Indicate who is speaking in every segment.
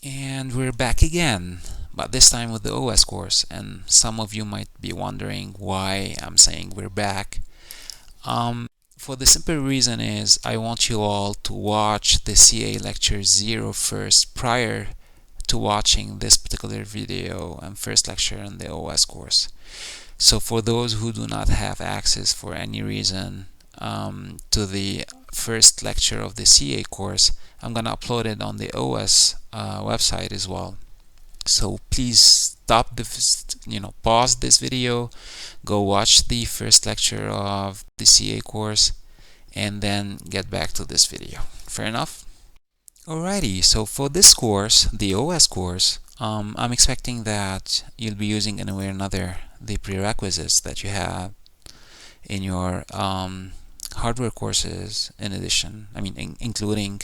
Speaker 1: And we're back again, but this time with the OS course. And some of you might be wondering why I'm saying we're back. For the simple reason is I want you all to watch the CA lecture 0 first prior to watching this particular video and first lecture in the OS course. So for those who do not have access for any reason to the first lecture of the CA course, I'm gonna upload it on the OS website as well. So please stop pause this video, go watch the first lecture of the CA course, and then get back to this video. Fair enough? Alrighty, so for this course, the OS course, I'm expecting that you'll be using in a way or another the prerequisites that you have in your hardware courses, in addition, including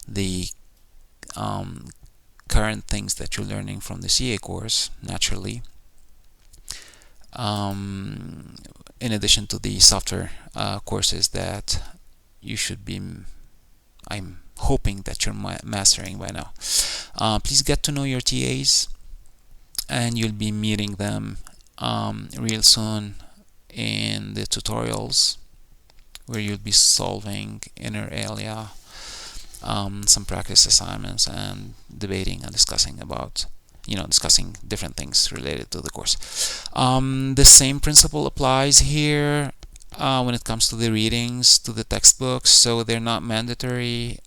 Speaker 1: the current things that you're learning from the CA course, naturally, in addition to the software courses that you should be, I'm hoping that you're mastering by now. Please get to know your TAs, and you'll be meeting them real soon in the tutorials, where you'll be solving inter alia, some practice assignments, and debating and discussing about discussing different things related to the course. The same principle applies here when it comes to the readings, to the textbooks. So they're not mandatory.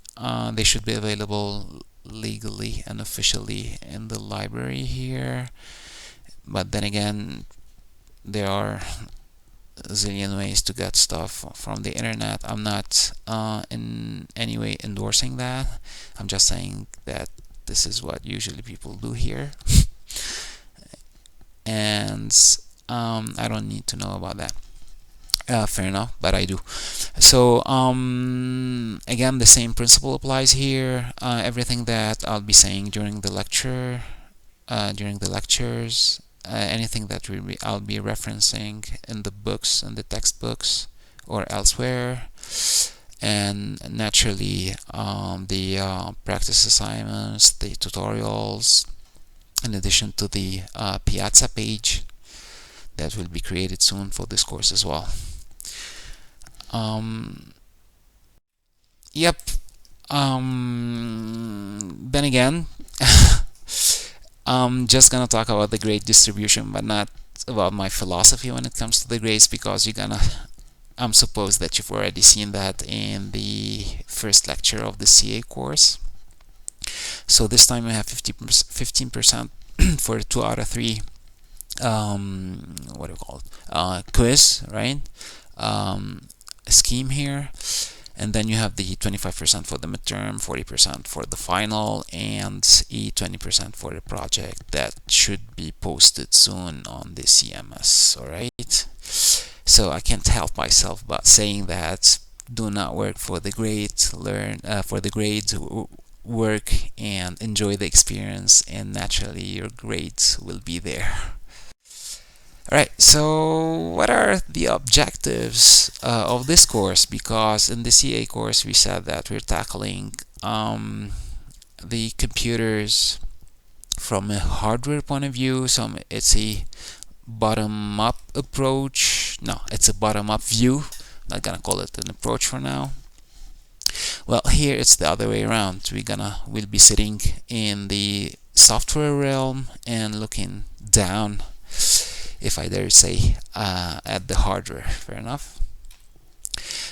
Speaker 1: They should be available legally and officially in the library here, but then again, there are a zillion ways to get stuff from the internet. I'm not in any way endorsing that. I'm just saying that this is what usually people do here. And I don't need to know about that. Fair enough, but I do. So again, the same principle applies here. Everything that I'll be saying during the lecture, during the lectures, anything that I'll be referencing in the books, in the textbooks, or elsewhere, and naturally the practice assignments, the tutorials, in addition to the Piazza page that will be created soon for this course as well. Yep. Then again, I'm just gonna talk about the grade distribution, but not about my philosophy when it comes to the grades, because I'm supposed that you've already seen that in the first lecture of the CA course. So this time we have 15% for 2 out of 3 what do you call it, quiz, right? Scheme here, and then you have the 25% for the midterm, 40% for the final, and 20% for the project that should be posted soon on the CMS. All right, so I can't help myself but saying that do not work for the grade, learn for the grades, work and enjoy the experience, and naturally your grades will be there. Alright, so what are the objectives of this course? Because in the CA course we said that we're tackling the computers from a hardware point of view. So it's a bottom-up approach. No, it's a bottom-up view. I'm not gonna call it an approach for now. Well, here it's the other way around. We'll be sitting in the software realm and looking down, if I dare say, at the hardware. Fair enough.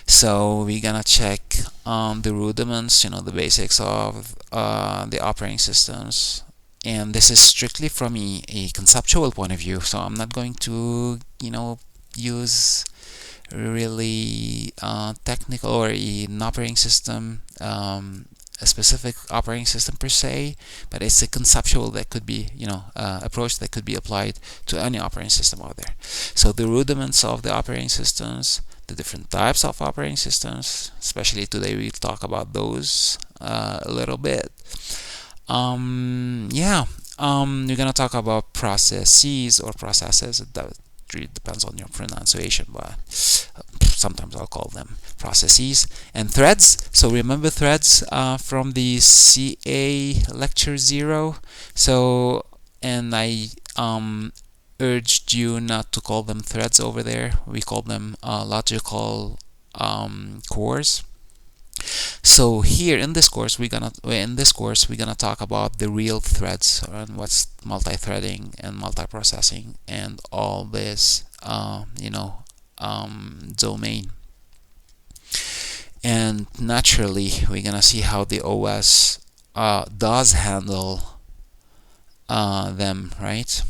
Speaker 1: So we're gonna check the rudiments, the basics of the operating systems, and this is strictly from a conceptual point of view. So I'm not going to use really technical or an operating system, a specific operating system per se, but it's a conceptual that could be, approach that could be applied to any operating system out there. So the rudiments of the operating systems, the different types of operating systems, especially today we'll talk about those a little bit. You're gonna talk about processes or processes. That really depends on your pronunciation, but sometimes I'll call them processes, and threads. So remember threads from the CA lecture 0. So, and I urged you not to call them threads over there. We call them logical cores. So here in this course we're gonna talk about the real threads and what's multi-threading and multiprocessing and all this domain. And naturally we're gonna see how the OS does handle them, right?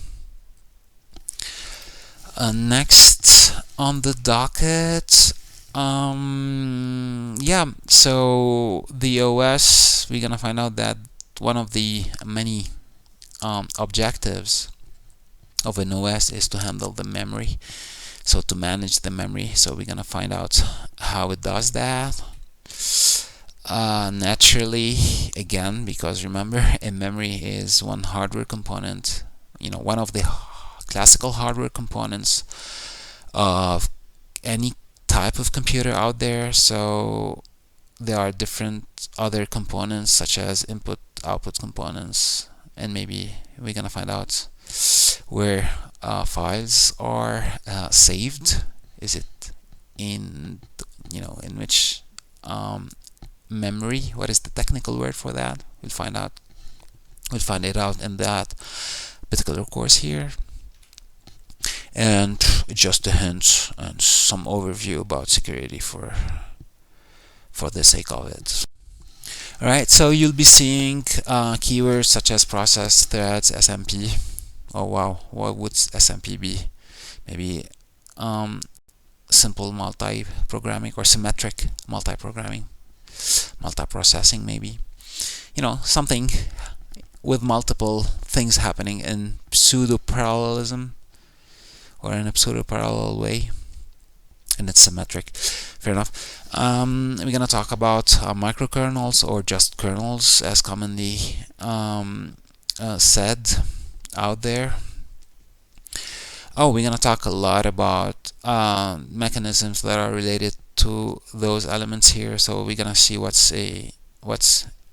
Speaker 1: Next on the docket, yeah, so the OS, we're gonna find out that one of the many objectives of an OS is to handle the memory, so to manage the memory. So we're gonna find out how it does that. Naturally, again, because remember, a memory is one hardware component, one of the classical hardware components of any type of computer out there. So there are different other components such as input output components, and maybe we're gonna find out where files are saved. Is it in in which memory? What is the technical word for that? We'll find it out in that particular course here. And just a hint and some overview about security for the sake of it. Alright, so you'll be seeing keywords such as process, threads, SMP. Oh wow, what would SMP be? Maybe simple multi-programming or symmetric multi-programming, multi-processing maybe. Something with multiple things happening in pseudo-parallelism, or in a pseudo-parallel way, and it's symmetric. Fair enough. We're gonna talk about microkernels, or just kernels, as commonly said out there. Oh, we're gonna talk a lot about mechanisms that are related to those elements here. So we're gonna see what's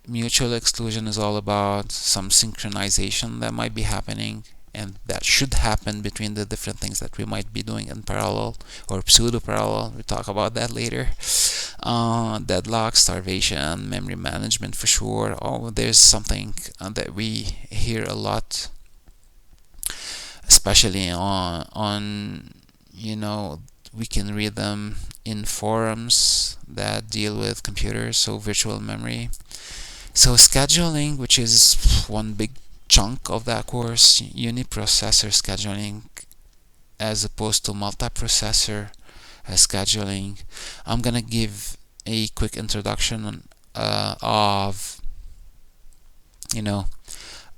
Speaker 1: mutual exclusion is all about, some synchronization that might be happening and that should happen between the different things that we might be doing in parallel or pseudo-parallel. We'll talk about that later. Deadlock, starvation, memory management for sure. Oh, there's something that we hear a lot, especially on we can read them in forums that deal with computers, so virtual memory. So scheduling, which is one big chunk of that course, uniprocessor scheduling as opposed to multiprocessor scheduling. I'm gonna give a quick introduction of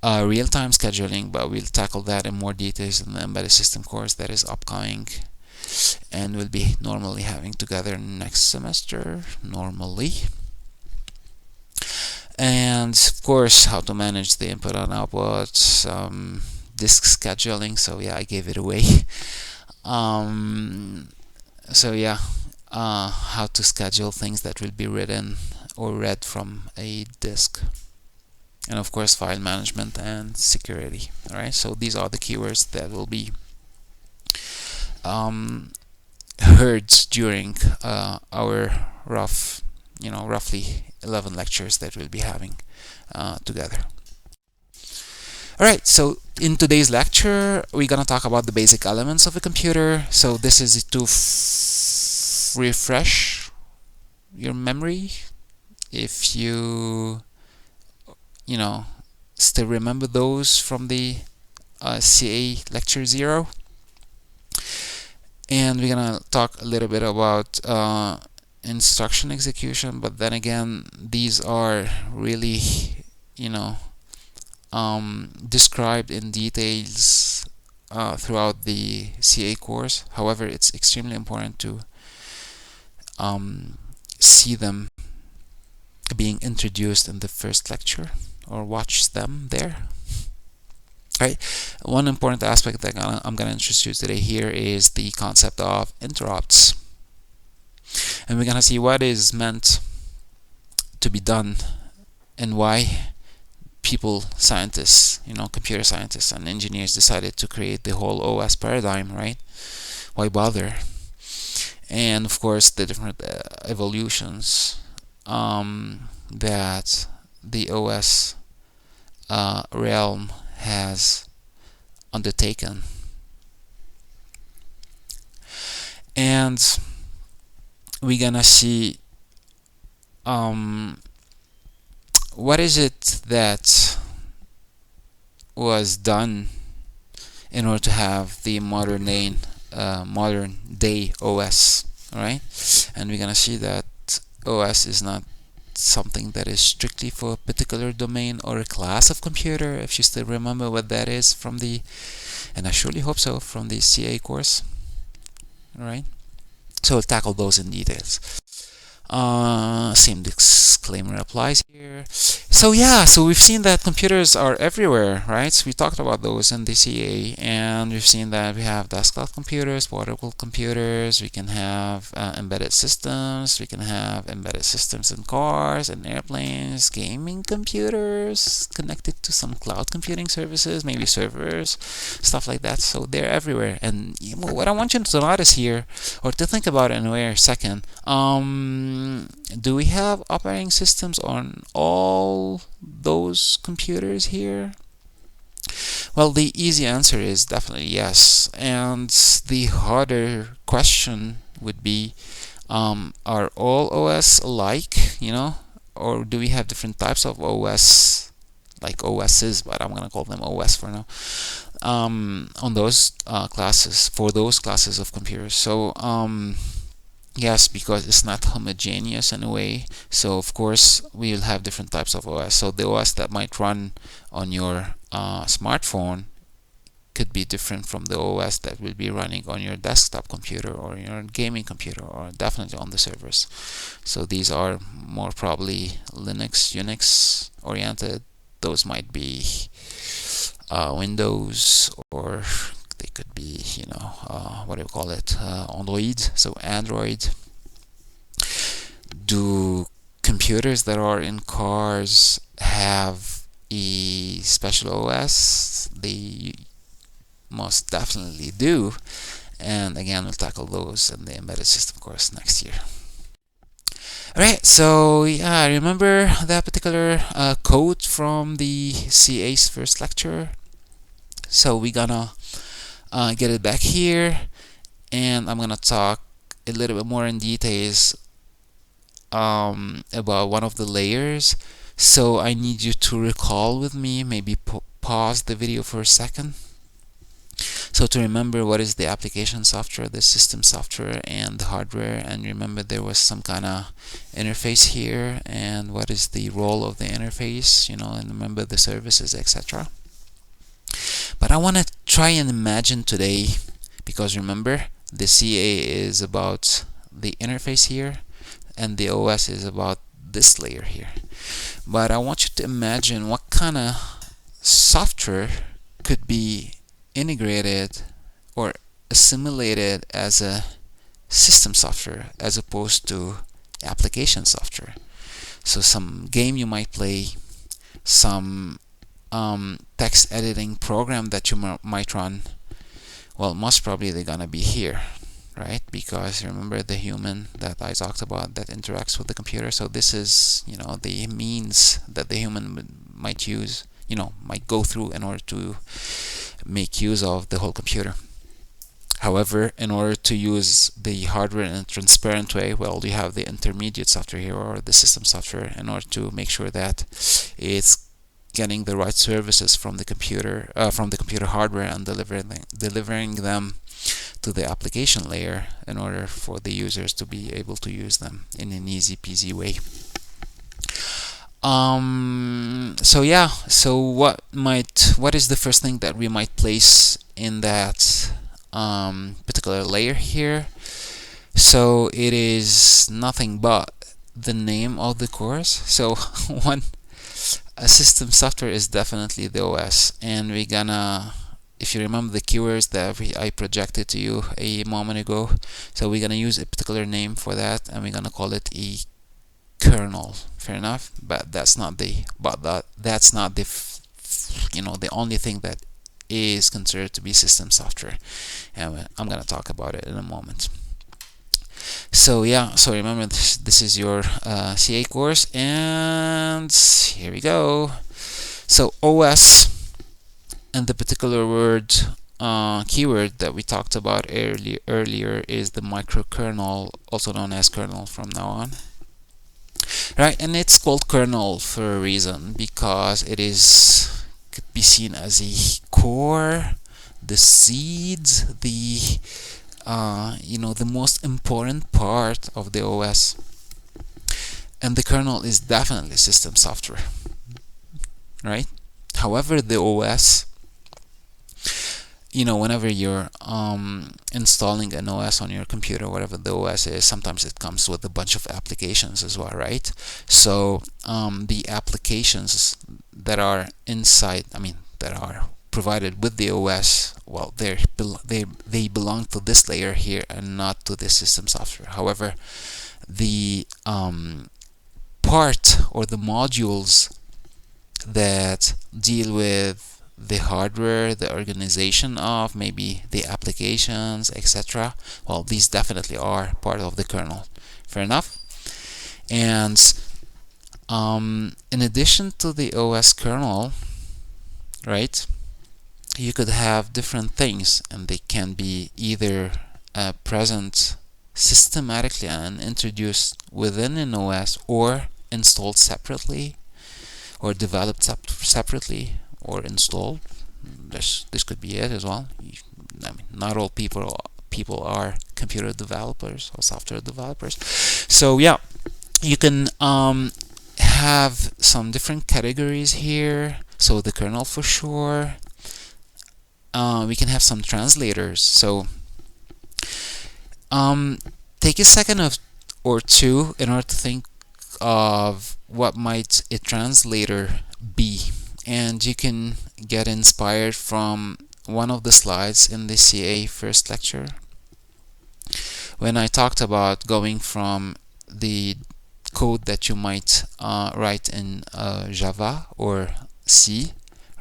Speaker 1: real-time scheduling, but we'll tackle that in more details in the embedded system course that is upcoming, and we'll be normally having together next semester normally. And of course, how to manage the input and output, disk scheduling. So yeah, I gave it away. So yeah, how to schedule things that will be written or read from a disk, and of course file management and security. All right, so these are the keywords that will be heard during our roughly 11 lectures that we'll be having together. Alright, so in today's lecture we're gonna talk about the basic elements of a computer. So this is to refresh your memory if you still remember those from the CA lecture 0. And we're gonna talk a little bit about instruction execution, but then again, these are really described in details throughout the CA course. However, it's extremely important to see them being introduced in the first lecture or watch them there. Right. One important aspect that I'm going to introduce today here is the concept of interrupts. And we're gonna see what is meant to be done and why people, scientists, computer scientists and engineers decided to create the whole OS paradigm, right? Why bother? And of course, the different evolutions that the OS realm has undertaken. And we're gonna see what is it that was done in order to have the modern day OS, right? And we're gonna see that OS is not something that is strictly for a particular domain or a class of computer, if you still remember what that is from the, and I surely hope so, from the CA course. All right, so we'll tackle those in details. Same disclaimer applies here. So yeah, so we've seen that computers are everywhere, right? So we talked about those in DCA, and we've seen that we have desktop computers, water-cooled computers, we can have embedded systems, we can have embedded systems in cars and airplanes, gaming computers connected to some cloud computing services, maybe servers, stuff like that. So they're everywhere. And what I want you to notice here, or to think about in a second, do we have operating systems on all those computers here? Well, the easy answer is definitely yes. And the harder question would be, are all OS alike, or do we have different types of OS, like OSs, but I'm going to call them OS for now, on those classes, for those classes of computers. So, yes, because it's not homogeneous in a way. So of course we'll have different types of OS. So the OS that might run on your smartphone could be different from the OS that will be running on your desktop computer or your gaming computer, or definitely on the servers. So these are more probably Linux, Unix oriented. Those might be Windows, or they could be, what do you call it, Android. So Android. Do computers that are in cars have a special OS? They most definitely do. And again, we'll tackle those in the embedded system course next year. Alright, so yeah, remember that particular code from the CA's first lecture? So we're gonna get it back here, and I'm gonna talk a little bit more in details about one of the layers. So I need you to recall with me, maybe pause the video for a second. So to remember what is the application software, the system software, and the hardware, and remember there was some kind of interface here, and what is the role of the interface, and remember the services, etc. But I want to try and imagine today, because remember the CA is about the interface here and the OS is about this layer here. But I want you to imagine what kind of software could be integrated or assimilated as a system software as opposed to application software. So some game you might play, some text editing program that you might run, well, most probably they're gonna be here, right? Because remember the human that I talked about that interacts with the computer. So this is, the means that the human might use, might go through in order to make use of the whole computer. However, in order to use the hardware in a transparent way, well, you have the intermediate software here, or the system software, in order to make sure that it's getting the right services from the computer hardware, and delivering them to the application layer in order for the users to be able to use them in an easy peasy way. So yeah, so what is the first thing that we might place in that particular layer here? So it is nothing but the name of the course. So a system software is definitely the OS, and we're gonna if you remember the keywords that I projected to you a moment ago, so we're gonna use a particular name for that, and we're gonna call it a kernel. Fair enough. But that's not the the only thing that is considered to be system software, and I'm gonna talk about it in a moment. So yeah, so remember this is your CA course, and here we go. So OS, and the particular word keyword that we talked about earlier is the microkernel, also known as kernel from now on. Right, and it's called kernel for a reason, because it could be seen as a core, the seeds, the the most important part of the OS. And the kernel is definitely system software, right? However, the OS, whenever you're installing an OS on your computer, whatever the OS is, sometimes it comes with a bunch of applications as well, right? So the applications that are inside, that are provided with the OS, well, they belong to this layer here and not to the system software. However, the part or the modules that deal with the hardware, the organization of maybe the applications, etc., well, these definitely are part of the kernel. Fair enough. And in addition to the OS kernel, right, you could have different things, and they can be either present systematically and introduced within an OS, or installed separately, or developed separately, or installed. This could be it as well. Not all people are computer developers or software developers. So yeah, you can have some different categories here. So the kernel for sure. We can have some translators. So take a second or two in order to think of what might a translator be, and you can get inspired from one of the slides in the CA first lecture when I talked about going from the code that you might write in Java or C,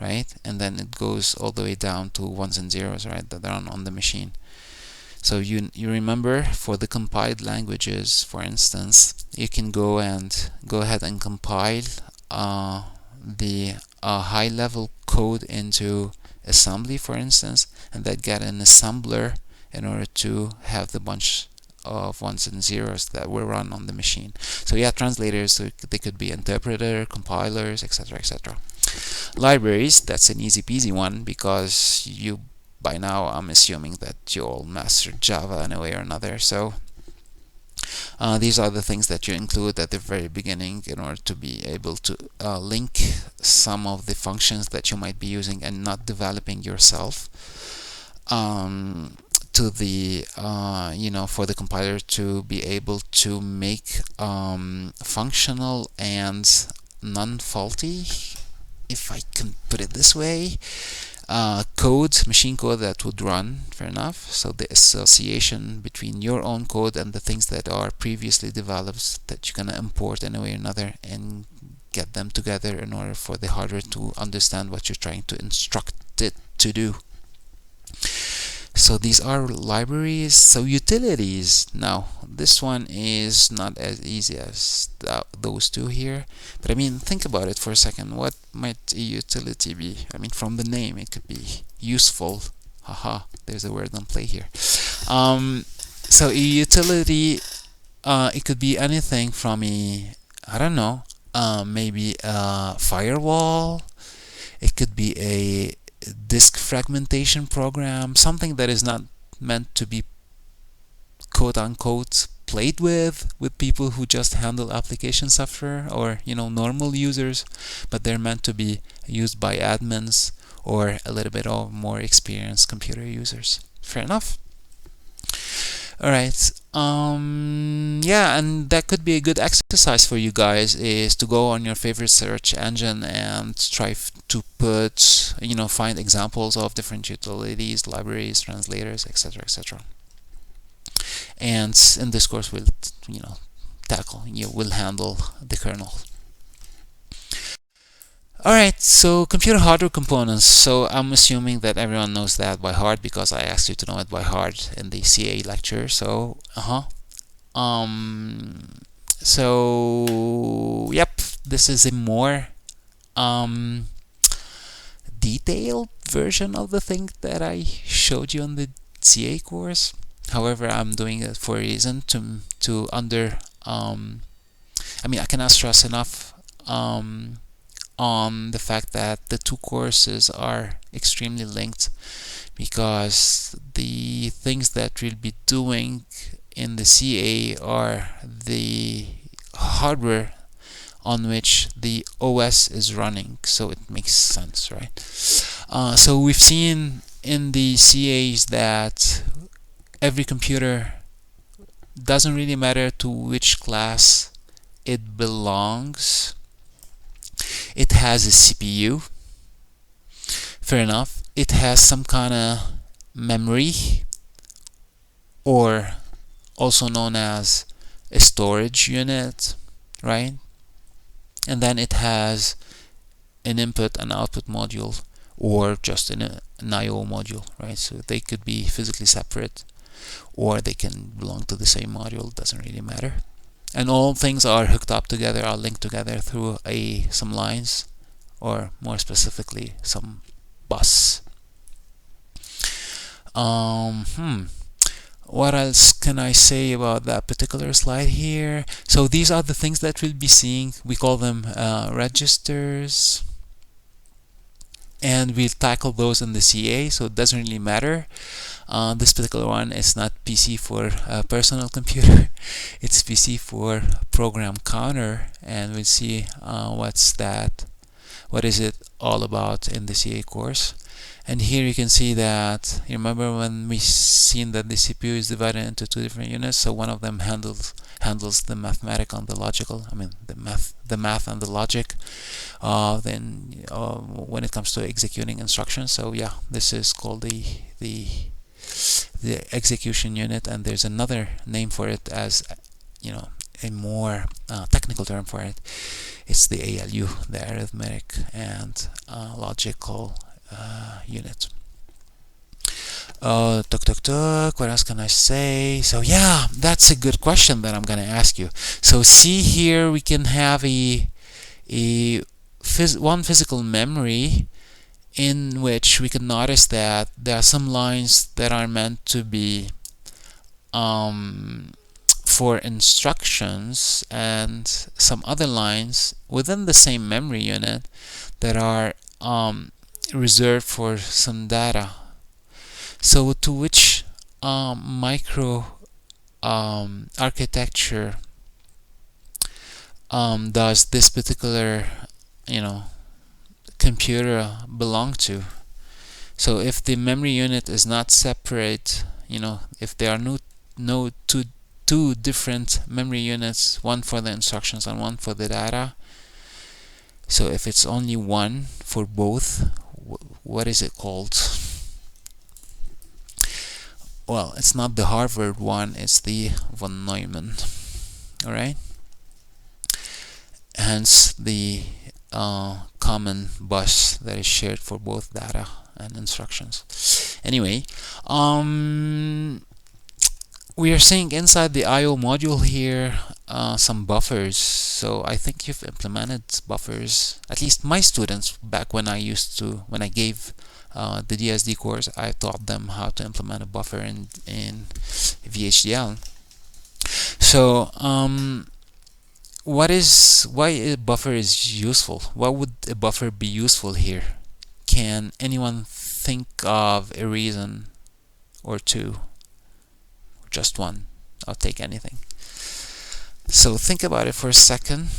Speaker 1: right, and then it goes all the way down to ones and zeros, right, that run on the machine. So you remember, for the compiled languages, for instance, you can go ahead and compile the high-level code into assembly, for instance, and then get an assembler in order to have the bunch of ones and zeros that will run on the machine. So yeah, translators, so they could be interpreter, compilers, etc., etc. Libraries, that's an easy peasy one, because by now I'm assuming that you all mastered Java in a way or another. So these are the things that you include at the very beginning in order to be able to link some of the functions that you might be using and not developing yourself to the for the compiler to be able to make functional and non-faulty, if I can put it this way, machine code that would run. Fair enough. So the association between your own code and the things that are previously developed that you're gonna import in a way or another and get them together in order for the hardware to understand what you're trying to instruct it to do. So these are libraries. So utilities, now this one is not as easy as those two here, but think about it for a second. What might a utility be? From the name it could be useful. Haha, there's a word on play here. So a utility, it could be anything from maybe a firewall. It could be a disk fragmentation program, something that is not meant to be quote-unquote played with people who just handle application software or normal users, but they're meant to be used by admins or a little bit of more experienced computer users. Fair enough. Alright, yeah, and that could be a good exercise for you guys, is to go on your favorite search engine and try to put, find examples of different utilities, libraries, translators, etc., etc. And in this course, we'll we'll handle the kernel. Alright, so computer hardware components. So I'm assuming that everyone knows that by heart because I asked you to know it by heart in the CA lecture. So, yep, this is a more detailed version of the thing that I showed you on the CA course. However, I'm doing it for a reason to I cannot stress enough on the fact that the two courses are extremely linked, because the things that we'll be doing in the CA are the hardware on which the OS is running, so it makes sense, right? So we've seen in the CAs that every computer, doesn't really matter to which class it belongs, it has a CPU. Fair enough. It has some kind of memory, or also known as a storage unit, right? And then it has an input and output module, or just an I/O module, right? So they could be physically separate, or they can belong to the same module. Doesn't really matter. And all things are hooked up together, are linked together through some lines, or more specifically, some bus. What else can I say about that particular slide here? So these are the things that we'll be seeing. We call them registers, and we'll tackle those in the CA, so it doesn't really matter. This particular one is not PC for personal computer, it's PC for program counter, and we'll see what is it all about in the CA course. And here you can see that, you remember when we seen that the CPU is divided into two different units, so one of them handles the mathematical and the logical, the math and the logic, then when it comes to executing instructions. So yeah, this is called the execution unit, and there's another name for it, as a more technical term for it. It's the ALU, the arithmetic and logical unit. What else can I say? So yeah, that's a good question that I'm gonna ask you. So see here, we can have one physical memory in which we can notice that there are some lines that are meant to be for instructions, and some other lines within the same memory unit that are reserved for some data. So to which micro architecture does this particular computer belong to? So if the memory unit is not separate, if there are no two different memory units, one for the instructions and one for the data, so if it's only one for both, what is it called? Well, it's not the Harvard one, it's the von Neumann. Alright? Hence the common bus that is shared for both data and instructions. Anyway, we are seeing inside the I/O module here some buffers. So I think you've implemented buffers. At least my students, back when I gave the DSD course, I taught them how to implement a buffer in VHDL. So why a buffer is useful? Why would a buffer be useful here? Can anyone think of a reason or two? Just one. I'll take anything. So think about it for a second.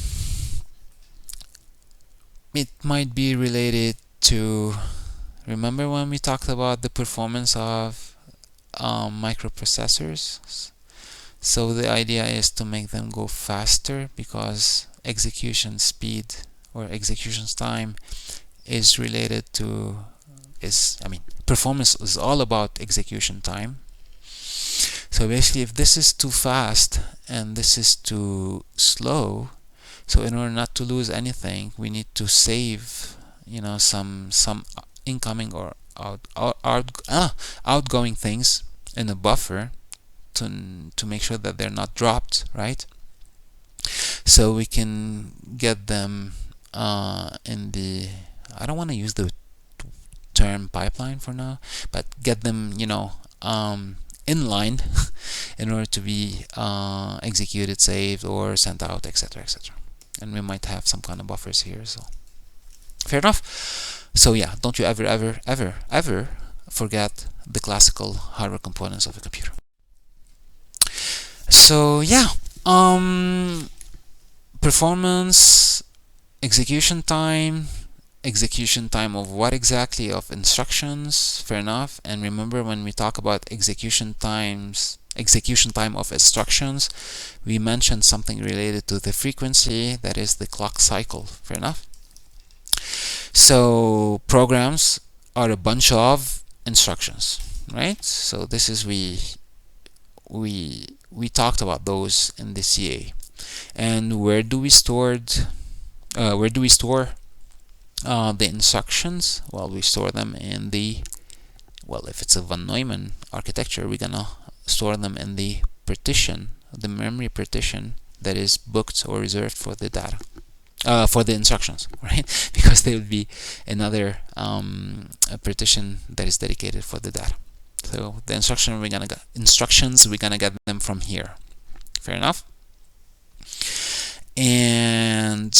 Speaker 1: It might be related to, remember when we talked about the performance of microprocessors? So the idea is to make them go faster, because execution speed or execution time is related to is, performance is all about execution time. So basically, if this is too fast and this is too slow, so in order not to lose anything, we need to save, some incoming or outgoing things in a buffer to make sure that they're not dropped, right? So we can get them in the, I don't want to use the term pipeline for now, but get them, in line in order to be executed, saved, or sent out, etc., etc. And we might have some kind of buffers here, so fair enough. So yeah, don't you ever forget the classical hardware components of a computer. So yeah, performance, execution time of what exactly? Of instructions, fair enough. And remember, when we talk about execution time of instructions, we mentioned something related to the frequency, that is the clock cycle, fair enough. So programs are a bunch of instructions, right? So this is, we talked about those in the CA. And where do we store the instructions? Well, we store them in the, if it's a von Neumann architecture, we're gonna store them in the partition, the memory partition that is booked or reserved for the data, for the instructions, right? Because there will be another a partition that is dedicated for the data. So the instructions we're gonna get them from here. Fair enough. And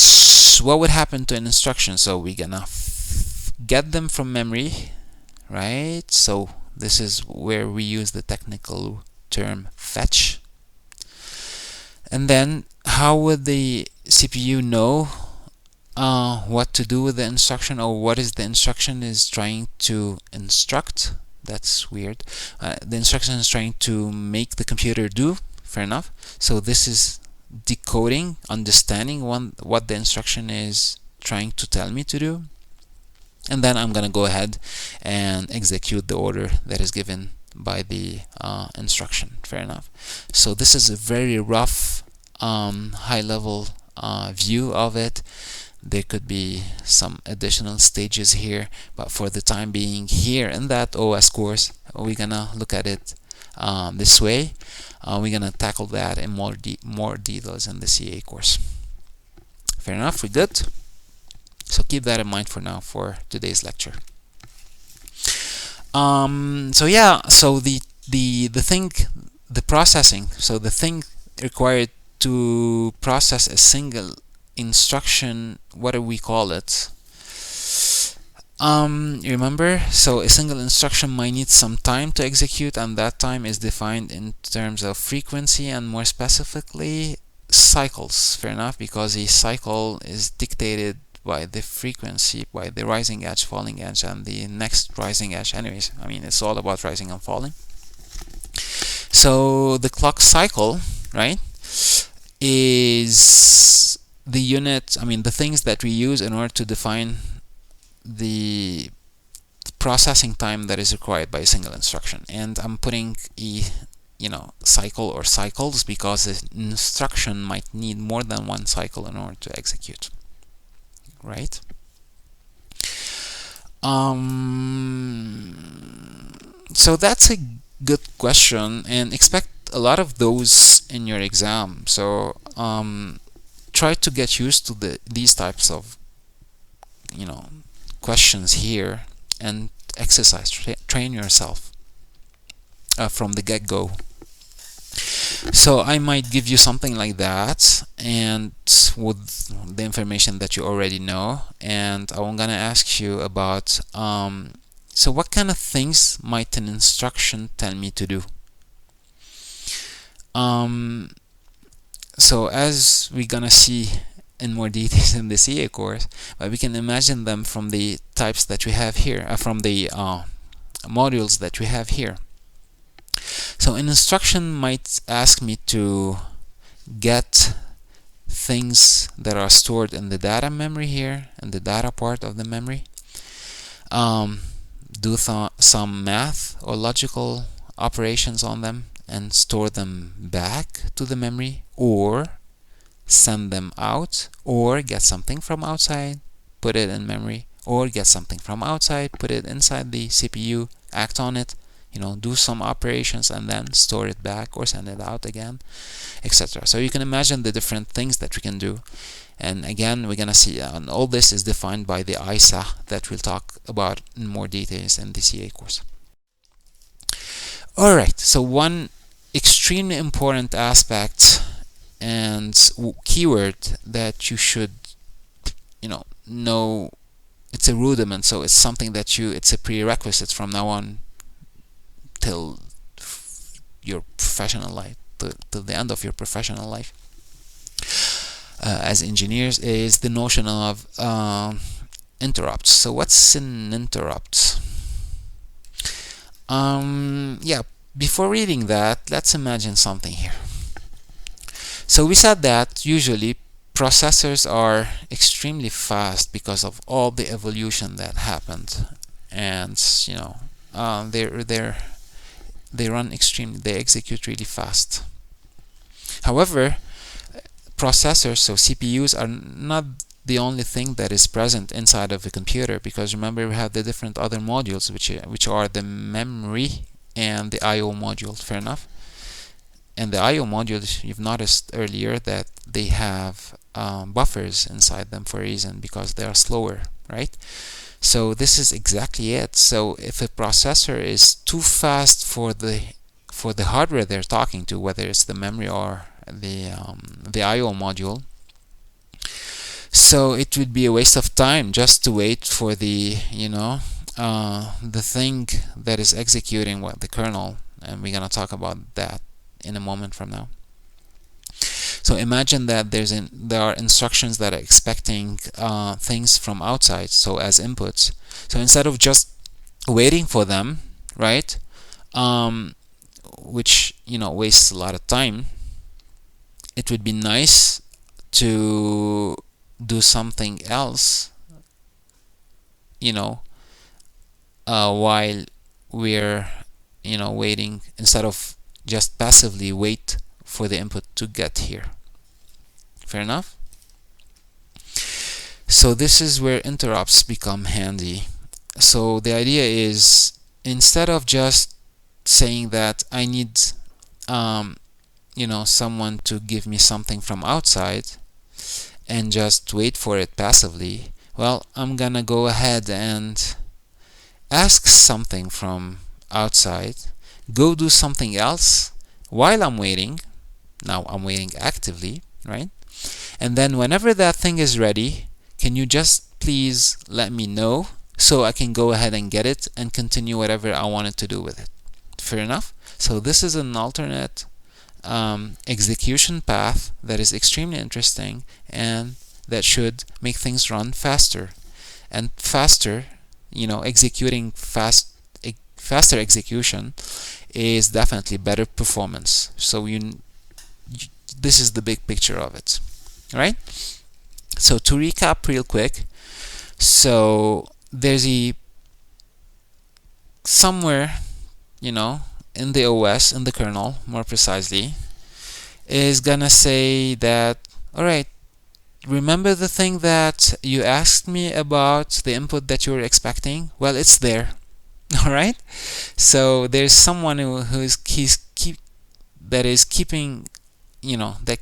Speaker 1: what would happen to an instruction? So we're gonna get them from memory, right? So this is where we use the technical term fetch. And then how would the CPU know what to do with the instruction, or what is the instruction is trying to instruct? That's weird. The instruction is trying to make the computer do. Fair enough. So this is decoding, understanding what the instruction is trying to tell me to do, and then I'm gonna go ahead and execute the order that is given by the instruction. Fair enough. So this is a very rough high-level view of it. There could be some additional stages here, but for the time being, here in that OS course, we're gonna look at it this way. We're gonna tackle that in more details in the CA course. Fair enough. We good? So keep that in mind for now for today's lecture. So yeah, so the processing, so the thing required to process a single instruction, what do we call it? Remember, so a single instruction might need some time to execute, and that time is defined in terms of frequency and more specifically cycles. Fair enough, because a cycle is dictated by the frequency, by the rising edge, falling edge, and the next rising edge. Anyways, it's all about rising and falling. So the clock cycle, right, is the unit, the things that we use in order to define the processing time that is required by a single instruction. And I'm putting a cycle or cycles because the instruction might need more than one cycle in order to execute, right? So that's a good question, and expect a lot of those in your exam. So try to get used to these types of questions here and exercise, train yourself from the get-go. So I might give you something like that, and with the information that you already know, and I'm gonna ask you about so what kind of things might an instruction tell me to do? So as we're gonna see in more details in the CA course, but we can imagine them from the types that we have here, from the modules that we have here. So an instruction might ask me to get things that are stored in the data memory here, in the data part of the memory. do some math or logical operations on them and store them back to the memory, or send them out, or get something from outside, put it in memory, or get something from outside, put it inside the CPU, act on it, do some operations and then store it back or send it out again, etc. So you can imagine the different things that we can do. And again, we're gonna see, and all this is defined by the ISA that we'll talk about in more details in the CA course. Alright, so one extremely important aspect and keyword that you should know, it's a rudiment, so it's something that it's a prerequisite from now on till your professional life, till the end of your professional life as engineers, is the notion of interrupts. So what's an interrupt? Yeah, before reading that, let's imagine something here. So we said that usually processors are extremely fast because of all the evolution that happened, and they execute really fast. However, processors, so CPUs, are not the only thing that is present inside of a computer, because remember, we have the different other modules which are the memory and the I/O module. Fair enough. And the I/O modules, you've noticed earlier that they have buffers inside them for a reason, because they are slower, right? So this is exactly it. So if a processor is too fast for the hardware they're talking to, whether it's the memory or the I/O module, so it would be a waste of time just to wait for the thing that is executing the kernel, and we're gonna talk about that in a moment from now. So imagine that there are instructions that are expecting things from outside, so as inputs. So instead of just waiting for them, right, which wastes a lot of time, it would be nice to do something else, while we're waiting, instead of just passively wait for the input to get here. Fair enough? So this is where interrupts become handy. So the idea is, instead of just saying that I need someone to give me something from outside and just wait for it passively, well, I'm gonna go ahead and ask something from outside, go do something else while I'm waiting. Now I'm waiting actively, right? And then whenever that thing is ready, can you just please let me know so I can go ahead and get it and continue whatever I wanted to do with it. Fair enough? So this is an alternate execution path that is extremely interesting and that should make things run faster. And faster, executing faster execution is definitely better performance. So this is the big picture of it, right? So to recap real quick, so there's somewhere, in the OS, in the kernel more precisely, is gonna say that, alright, remember the thing that you asked me about, the input that you were expecting? Well, it's there. Alright? So there's someone that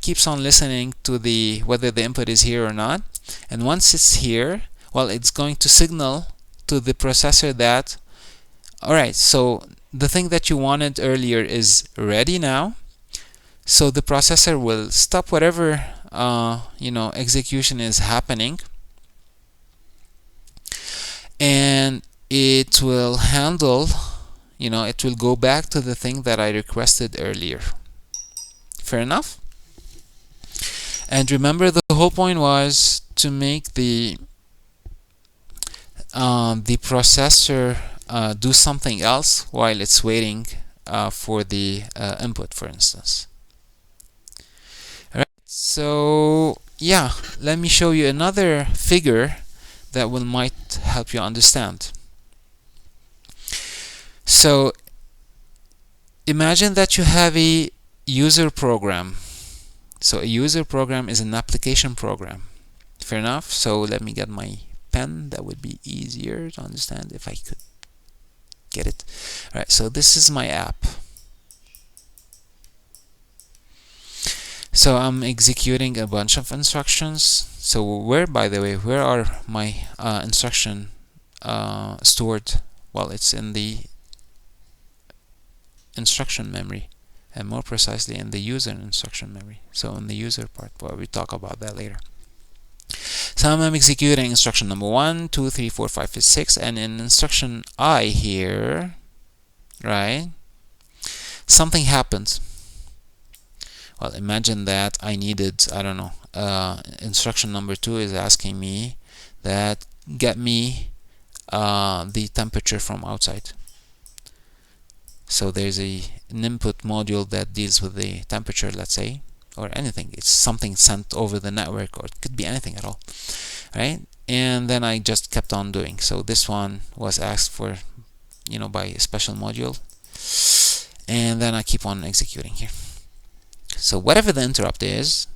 Speaker 1: keeps on listening to whether the input is here or not. And once it's here, well, it's going to signal to the processor that, alright, so the thing that you wanted earlier is ready now. So the processor will stop whatever execution is happening, and it will handle, it will go back to the thing that I requested earlier. Fair enough? And remember, the whole point was to make the processor do something else while it's waiting for the input, for instance. Alright, so yeah, let me show you another figure that might help you understand. So imagine that you have a user program. So a user program is an application program. Fair enough. So let me get my pen. That would be easier to understand if I could get it. All right, so this is my app. So I'm executing a bunch of instructions. So by the way, where are my instruction stored? Well, it's in the instruction memory, and more precisely in the user instruction memory. So in the user part, well, we talk about that later. So I'm executing instruction number 1, 2, 3, 4, 5, 6, and in instruction I here, right, something happens. Well, imagine that I needed, I don't know, instruction number 2 is asking me that get me the temperature from outside. So there's an input module that deals with the temperature, let's say, or anything. It's something sent over the network, or it could be anything at all, right? And then I just kept on doing. So this one was asked for, by a special module, and then I keep on executing here. So whatever the interrupt is,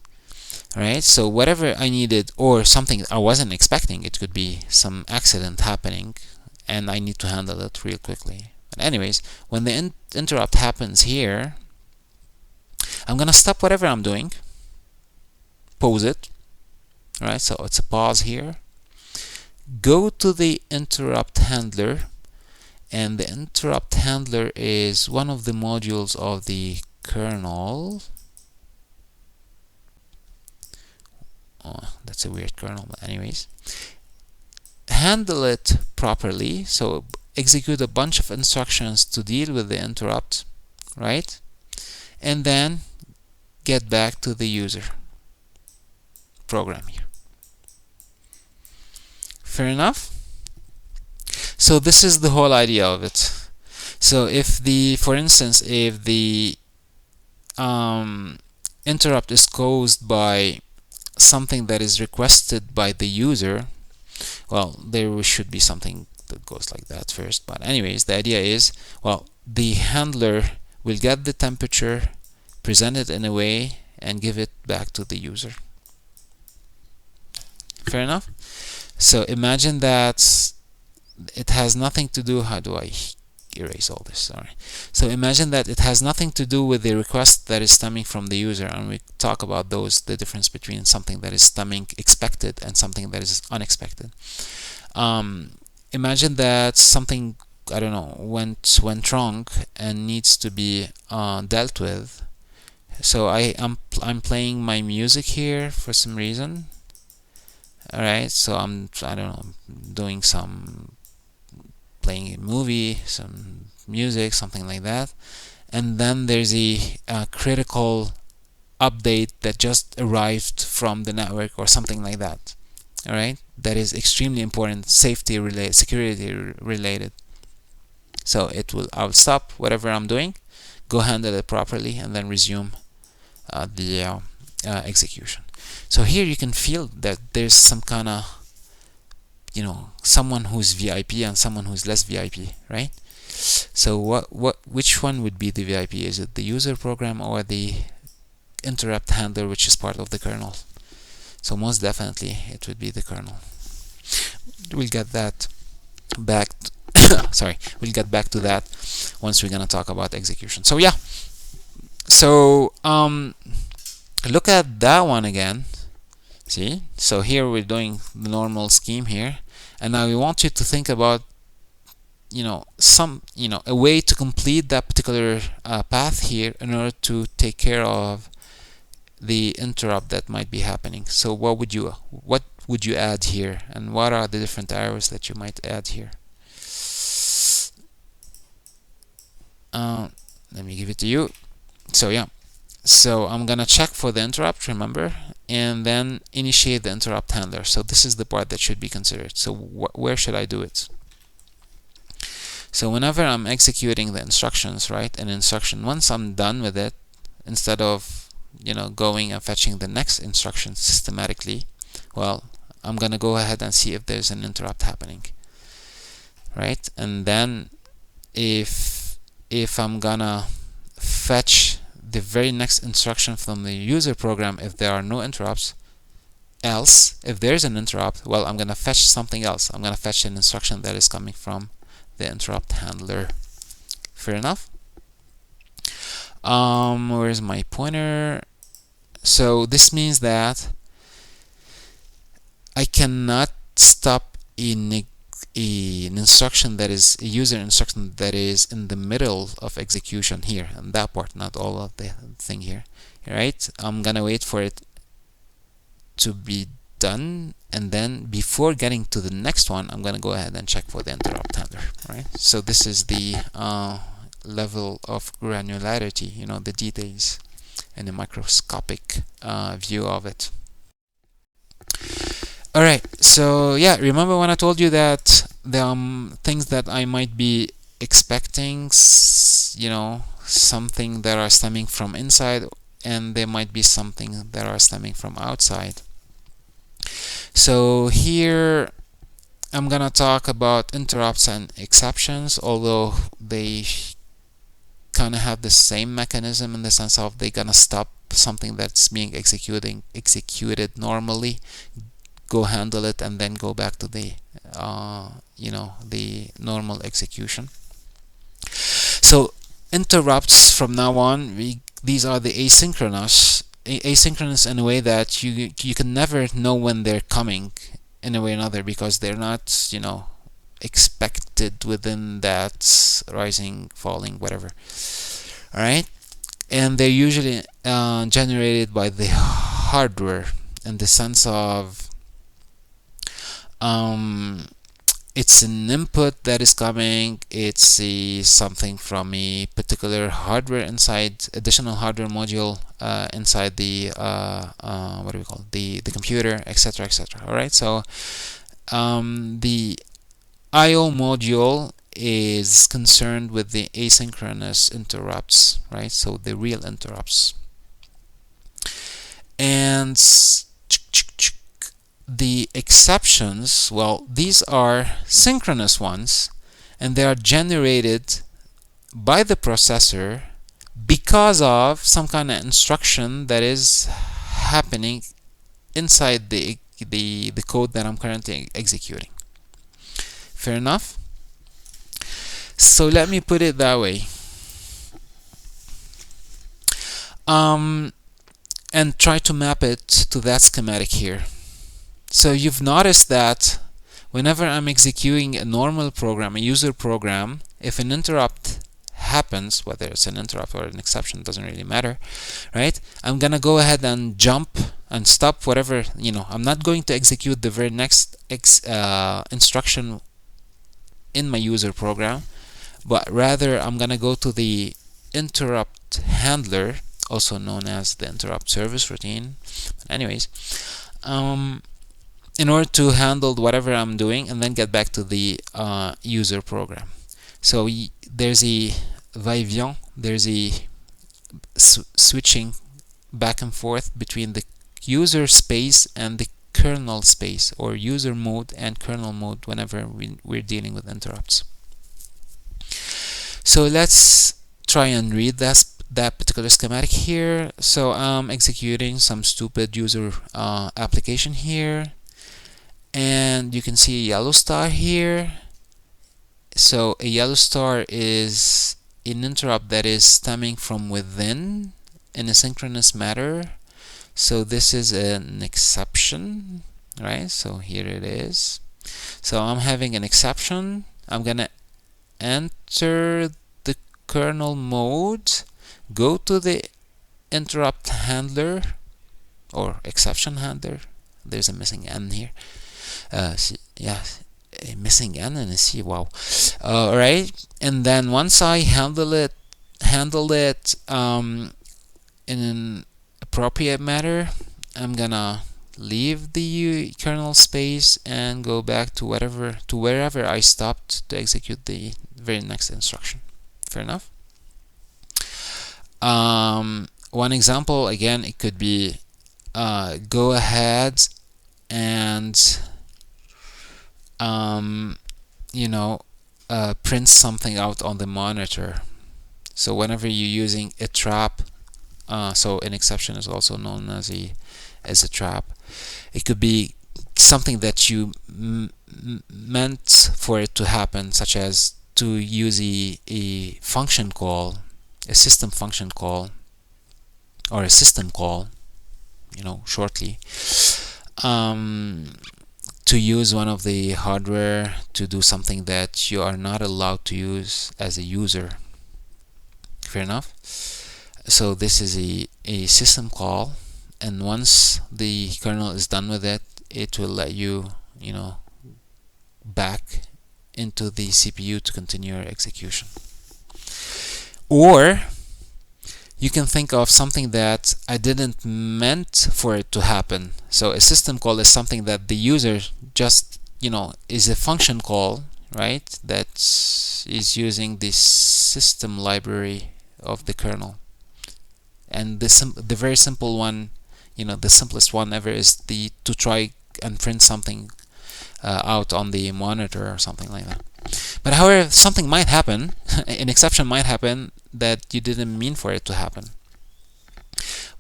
Speaker 1: right? So whatever I needed, or something I wasn't expecting, it could be some accident happening, and I need to handle it real quickly. But anyways, when the interrupt happens here, I'm gonna stop whatever I'm doing, pause it, right? So it's a pause here. Go to the interrupt handler, and the interrupt handler is one of the modules of the kernel. Oh, that's a weird kernel, but anyways, handle it properly. So execute a bunch of instructions to deal with the interrupt, right? And then get back to the user program here. Fair enough? So this is the whole idea of it. So if for instance, if the interrupt is caused by something that is requested by the user, well, there should be something that goes like that first. But anyways, the idea is, well, the handler will get the temperature, present it in a way, and give it back to the user. Fair enough? So imagine that it has nothing to do, how do I erase all this? Sorry. So imagine that it has nothing to do with the request that is stemming from the user, and we talk about the difference between something that is stemming expected and something that is unexpected. Imagine that something, I don't know, went wrong and needs to be dealt with. So I'm playing my music here for some reason. Alright, so I don't know, doing playing a movie, some music, something like that, and then there's a critical update that just arrived from the network or something like that. Alright, that is extremely important, safety related, security related. So I'll stop whatever I'm doing, go handle it properly, and then resume the execution. So here you can feel that there's some kind of, someone who's VIP and someone who's less VIP, right? So which one would be the VIP? Is it the user program or the interrupt handler, which is part of the kernel? So most definitely it would be the kernel. We'll get that back sorry, we'll get back to that once we're gonna talk about execution. So yeah, so look at that one again. See, so here we're doing the normal scheme here, and now we want you to think about a way to complete that particular path here in order to take care of the interrupt that might be happening. So what would you add here, and what are the different arrows that you might add here? Let me give it to you. So yeah, so I'm gonna check for the interrupt, remember, and then initiate the interrupt handler. So this is the part that should be considered. So where should I do it? So whenever I'm executing the instructions, right, an instruction, once I'm done with it, instead of going and fetching the next instruction systematically, well, I'm gonna go ahead and see if there's an interrupt happening, right? And then if if I'm gonna fetch the very next instruction from the user program if there are no interrupts. Else, if there's an interrupt, well, I'm gonna fetch something else. I'm gonna fetch an instruction that is coming from the interrupt handler. Fair enough? Where's my pointer? So this means that I cannot stop an instruction that is a user instruction that is in the middle of execution here, and that part, not all of the thing here. Right? I'm gonna wait for it to be done, and then before getting to the next one, I'm gonna go ahead and check for the interrupt handler. Right? So this is the level of granularity, you know, the details and a microscopic view of it. Alright, so yeah, remember when I told you that there are things that I might be expecting, you know, something that are stemming from inside, and there might be something that are stemming from outside. So here I'm gonna talk about interrupts and exceptions, although they kind of have the same mechanism in the sense of they're gonna stop something that's being executed normally, go handle it, and then go back to the you know, the normal execution. So interrupts from now on, these are the asynchronous in a way that you can never know when they're coming in a way or another, because they're not, you know, expected within that rising, falling, whatever. All right, and they're usually generated by the hardware in the sense of it's an input that is coming. It's something from a particular hardware inside, additional hardware module inside the what do we call it? The computer, etc., etc. All right, so the I/O module is concerned with the asynchronous interrupts, right? So the real interrupts. And the exceptions, well, these are synchronous ones, and they are generated by the processor because of some kind of instruction that is happening inside the code that I'm currently executing. Fair enough? So let me put it that way. And try to map it to that schematic here. So you've noticed that whenever I'm executing a normal program, a user program, if an interrupt happens, whether it's an interrupt or an exception, doesn't really matter, right? I'm gonna go ahead and jump and stop whatever, you know, I'm not going to execute the very next instruction in my user program, but rather I'm gonna go to the interrupt handler, also known as the interrupt service routine. But anyways, in order to handle whatever I'm doing and then get back to the user program. So there's a va-et-vient, there's a switching back and forth between the user space and the kernel space, or user mode and kernel mode whenever we're dealing with interrupts. So let's try and read that particular schematic here. So I'm executing some stupid user application here, and you can see a yellow star here. So a yellow star is an interrupt that is stemming from within in a synchronous manner. So this is an exception, right? So here it is. So I'm having an exception. I'm gonna enter the kernel mode, go to the interrupt handler or exception handler. There's a missing N here. Yeah, a missing N and a C. Wow. All right, and then once I handle it in an appropriate manner, I'm gonna leave the kernel space and go back to wherever I stopped to execute the very next instruction. Fair enough. One example, again, it could be go ahead and you know, print something out on the monitor. So whenever you're using a trap, so an exception is also known as a trap. It could be something that you meant for it to happen, such as to use a function call, a system function call, or a system call, shortly, to use one of the hardware to do something that you are not allowed to use as a user. Fair enough? So this is a system call, and once the kernel is done with it, it will let you, back into the CPU to continue your execution. Or you can think of something that I didn't meant for it to happen. So a system call is something that the user just, is a function call, right? That is using the system library of the kernel. And the very simple one, the simplest one ever is to try and print something out on the monitor or something like that. But however, something might happen, an exception might happen that you didn't mean for it to happen.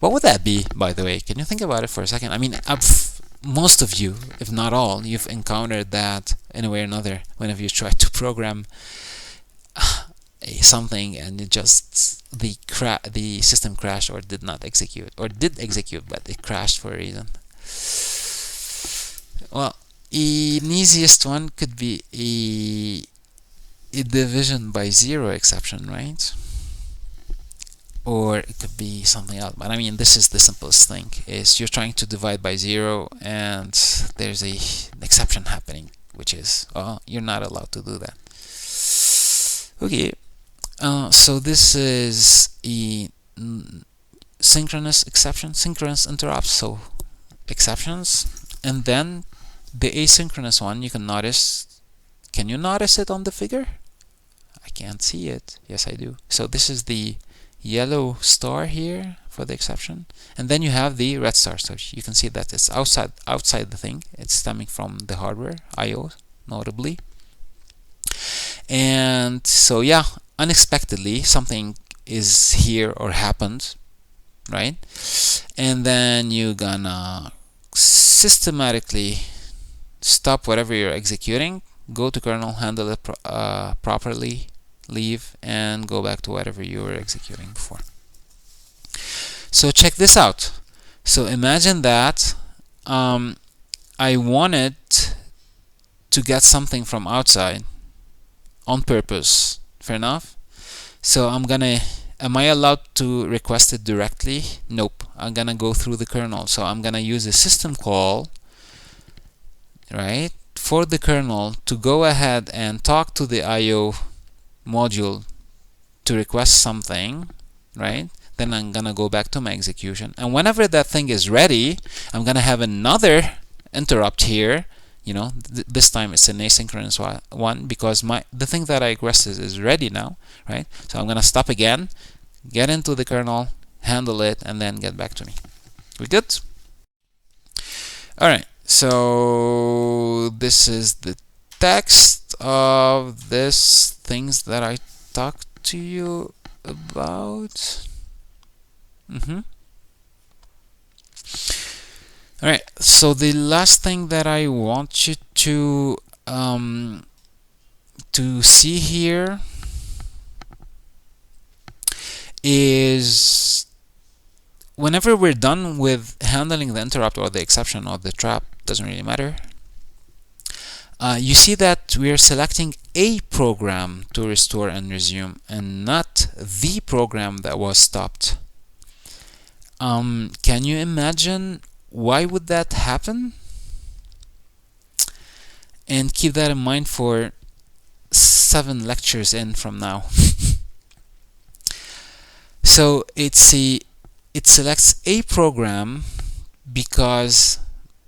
Speaker 1: What would that be, by the way? Can you think about it for a second? I mean, most of you, if not all, you've encountered that in a way or another whenever you try to program something and it just the system crashed or did not execute, or did execute but it crashed for a reason. Well, an easiest one could be a division by zero exception, right? Or it could be something else, but I mean, this is the simplest thing, is you're trying to divide by zero and there's an exception happening, which is, you're not allowed to do that. Okay, so this is a synchronous exception, synchronous interrupts, so exceptions. And then the asynchronous one, you can notice, can you notice it on the figure? I can't see it. Yes, I do. So this is the yellow star here for the exception, and then you have the red star. So you can see that it's outside the thing. It's stemming from the hardware, I/O, notably. And so yeah, unexpectedly something is here or happened, right? And then you're gonna systematically stop whatever you're executing, go to kernel, handle it properly, leave, and go back to whatever you were executing before. So check this out. So imagine that I wanted to get something from outside on purpose. Fair enough? So am I allowed to request it directly? Nope. I'm gonna go through the kernel. So I'm gonna use a system call, right, for the kernel to go ahead and talk to the I/O module to request something, right? Then I'm gonna go back to my execution, and whenever that thing is ready, I'm gonna have another interrupt here. This time it's an asynchronous one because the thing that I requested is ready now, right? So I'm gonna stop again, get into the kernel, handle it, and then get back to me. We good? All right. So this is the text of this things that I talked to you about. All right, so the last thing that I want you to see here is whenever we're done with handling the interrupt or the exception or the trap, doesn't really matter, you see that we are selecting a program to restore and resume and not the program that was stopped. Can you imagine why would that happen? And keep that in mind for 7 lectures in from now. So it selects a program because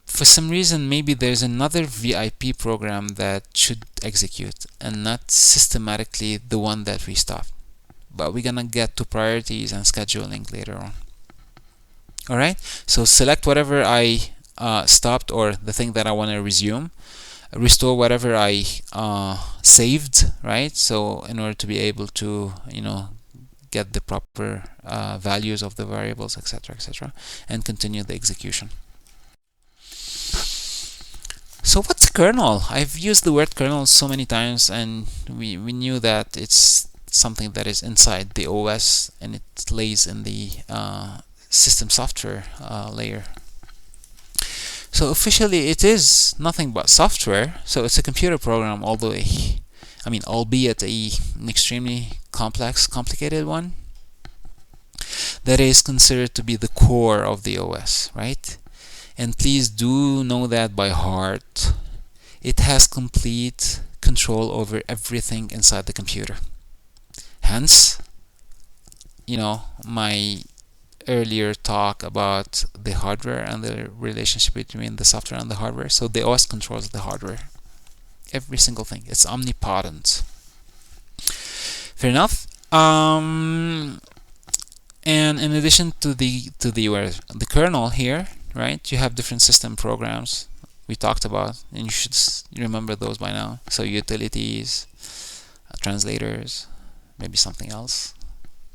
Speaker 1: for some reason maybe there's another VIP program that should execute and not systematically the one that we stopped. But we're gonna get to priorities and scheduling later on. Alright, so select whatever I stopped or the thing that I want to resume, restore whatever I saved, right? So in order to be able to get the proper values of the variables, etc., etc., and continue the execution. So what's a kernel? I've used the word kernel so many times, and we knew that it's something that is inside the OS and it lays in the system software layer. So officially it is nothing but software. So it's a computer program, although albeit an extremely complicated one, that is considered to be the core of the OS, right? And please do know that by heart. It has complete control over everything inside the computer. Hence, my earlier talk about the hardware and the relationship between the software and the hardware. So the OS controls the hardware. Every single thing. It's omnipotent. Fair enough. And in addition to the kernel here, right, you have different system programs we talked about, and you should remember those by now. So utilities, translators, maybe something else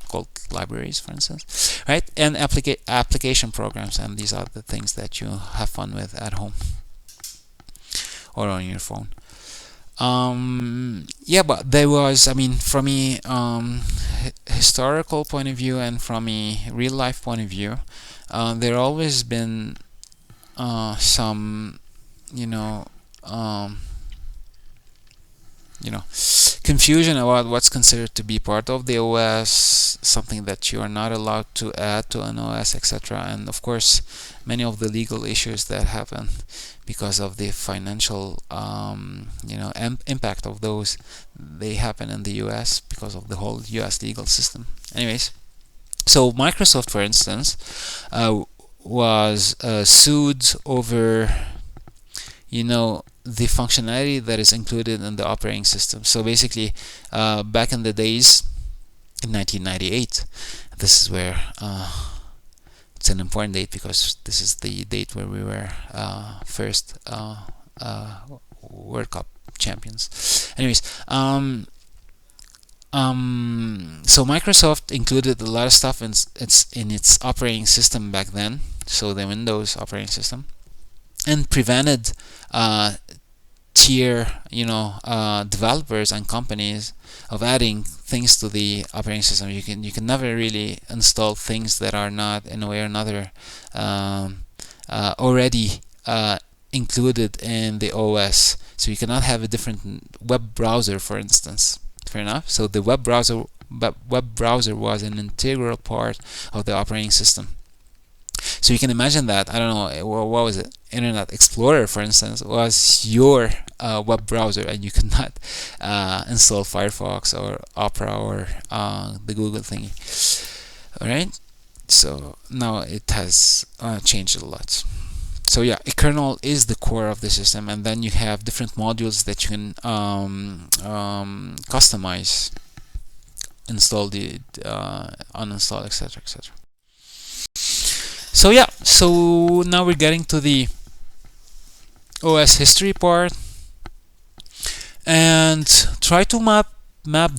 Speaker 1: called libraries, for instance, right? And application programs, and these are the things that you have fun with at home or on your phone. Yeah, but there was, from a historical point of view and from a real life point of view, there always been some, confusion about what's considered to be part of the OS, something that you are not allowed to add to an OS, etc. And of course, many of the legal issues that happen because of the financial, impact of those, they happen in the US because of the whole US legal system. Anyways, so Microsoft, for instance, was sued over, the functionality that is included in the operating system. So basically, back in the days, in 1998, this is where it's an important date because this is the date where we were first World Cup champions. Anyways, so Microsoft included a lot of stuff in its operating system back then, so the Windows operating system, and prevented tier developers and companies of adding things to the operating system. You can never really install things that are not in a way or another already included in the OS. So you cannot have a different web browser, for instance. Fair enough. So the web browser was an integral part of the operating system. So you can imagine that, I don't know, what was it? Internet Explorer, for instance, was your web browser, and you could not install Firefox or Opera or the Google thingy. Alright? So now it has changed a lot. So yeah, a kernel is the core of the system, and then you have different modules that you can customize, install, uninstall, etc., etc. So yeah, so now we're getting to the OS history part, and try to map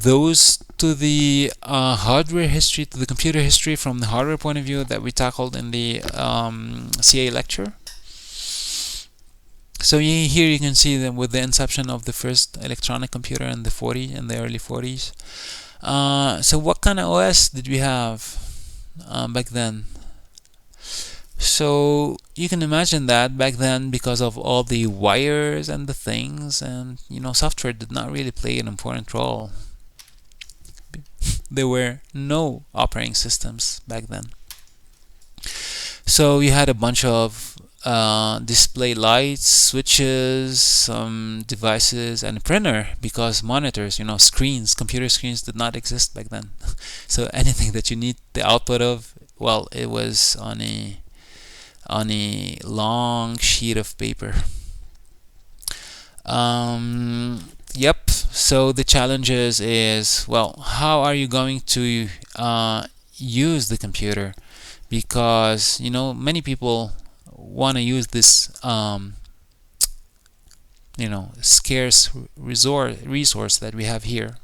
Speaker 1: those to the hardware history, to the computer history from the hardware point of view that we tackled in the CA lecture. So here you can see them with the inception of the first electronic computer in the early 40s. So what kind of OS did we have back then? So you can imagine that back then, because of all the wires and the things, and software did not really play an important role. There were no operating systems back then. So you had a bunch of display lights, switches, some devices, and a printer, because monitors, computer screens did not exist back then. So anything that you need the output of, well, it was on a long sheet of paper. Yep. So the challenges is, well, how are you going to use the computer? Because many people want to use this scarce resource that we have here.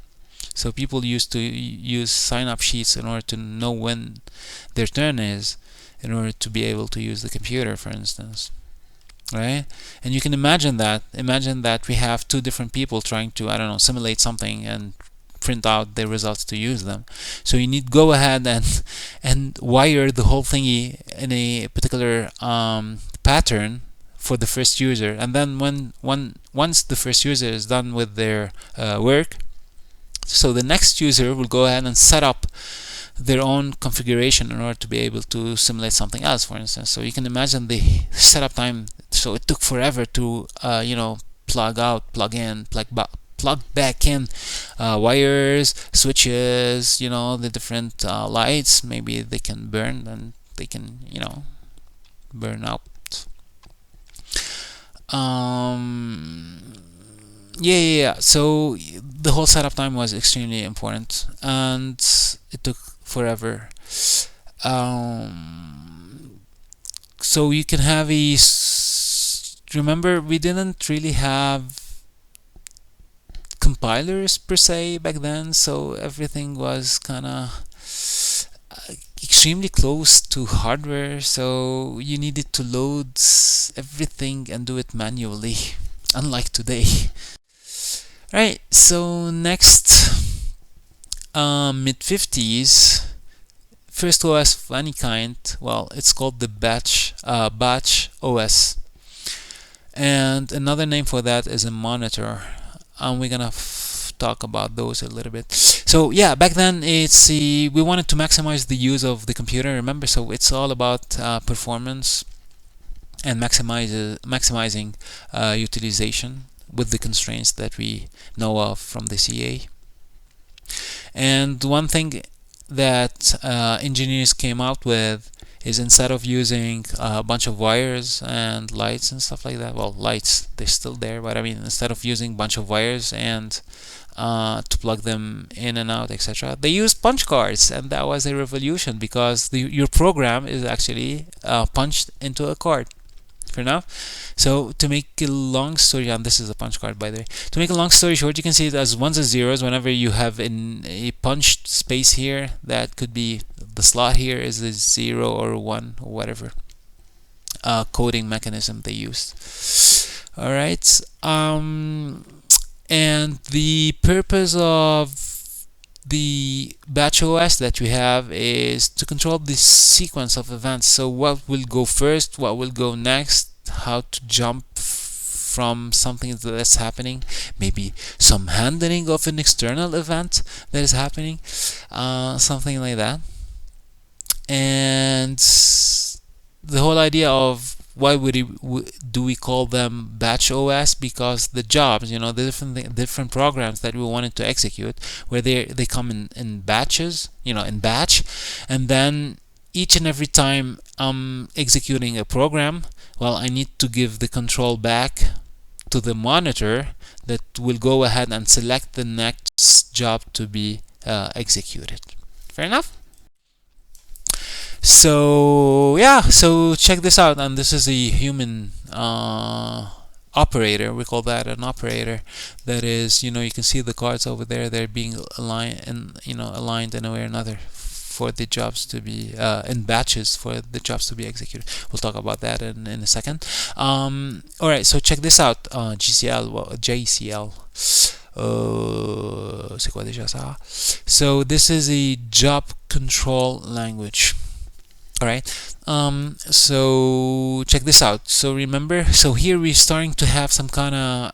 Speaker 1: So people used to use sign-up sheets in order to know when their turn is, in order to be able to use the computer, for instance. Right? And you can imagine that we have two different people trying to, I don't know, simulate something and print out the results to use them. So you need go ahead and wire the whole thingy in a particular pattern for the first user, and then once the first user is done with their work, so the next user will go ahead and set up their own configuration in order to be able to simulate something else, for instance. So you can imagine the setup time. So it took forever to plug out, plug in, plug back in wires, switches, the different lights. Maybe they can burn, and they can burn out. Yeah. So the whole setup time was extremely important, and it took forever. So you can have remember, we didn't really have compilers per se back then, so everything was kind of extremely close to hardware, so you needed to load everything and do it manually, unlike today. Right, so next, mid-50s, first OS of any kind, well, it's called the batch OS. And another name for that is a monitor. And we're gonna talk about those a little bit. So yeah, back then we wanted to maximize the use of the computer, remember? So it's all about performance and maximizing utilization with the constraints that we know of from the CA. And one thing that engineers came out with is, instead of using a bunch of wires and lights and stuff like that, well, lights, they're still there, but I mean, instead of using a bunch of wires and to plug them in and out, etc., they used punch cards, and that was a revolution, because your program is actually punched into a card. Fair enough. So to make a long story, and this is a punch card, by the way. To make a long story short, you can see it as ones and zeros. Whenever you have a punched space here, that could be the slot here is a 0 or 1 or whatever coding mechanism they used. All right. And the purpose of the batch OS that we have is to control the sequence of events. So what will go first, what will go next, how to jump from something that's happening, maybe some handling of an external event that is happening, something like that. And the whole idea of why do we call them batch OS? Because the jobs, the different programs that we wanted to execute, where they come in batches, in batch, and then each and every time I'm executing a program, well, I need to give the control back to the monitor that will go ahead and select the next job to be executed. Fair enough? So yeah, so check this out, and this is a human operator. We call that an operator. That is, you can see the cards over there. They're being aligned in a way or another for the jobs to be in batches for the jobs to be executed. We'll talk about that in a second. All right, so check this out. JCL. C'est quoi déjà ça? So this is a job control language. Alright, so check this out. So remember, so here we're starting to have some kind of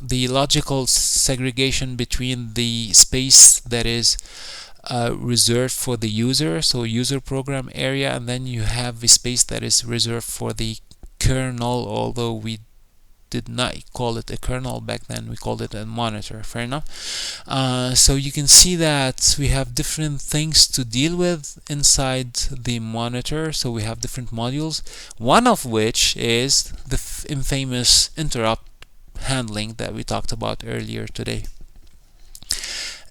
Speaker 1: the logical segregation between the space that is reserved for the user, so user program area, and then you have the space that is reserved for the kernel, although we did not call it a kernel back then, we called it a monitor. Fair enough. So you can see that we have different things to deal with inside the monitor. So we have different modules, one of which is the infamous interrupt handling that we talked about earlier today.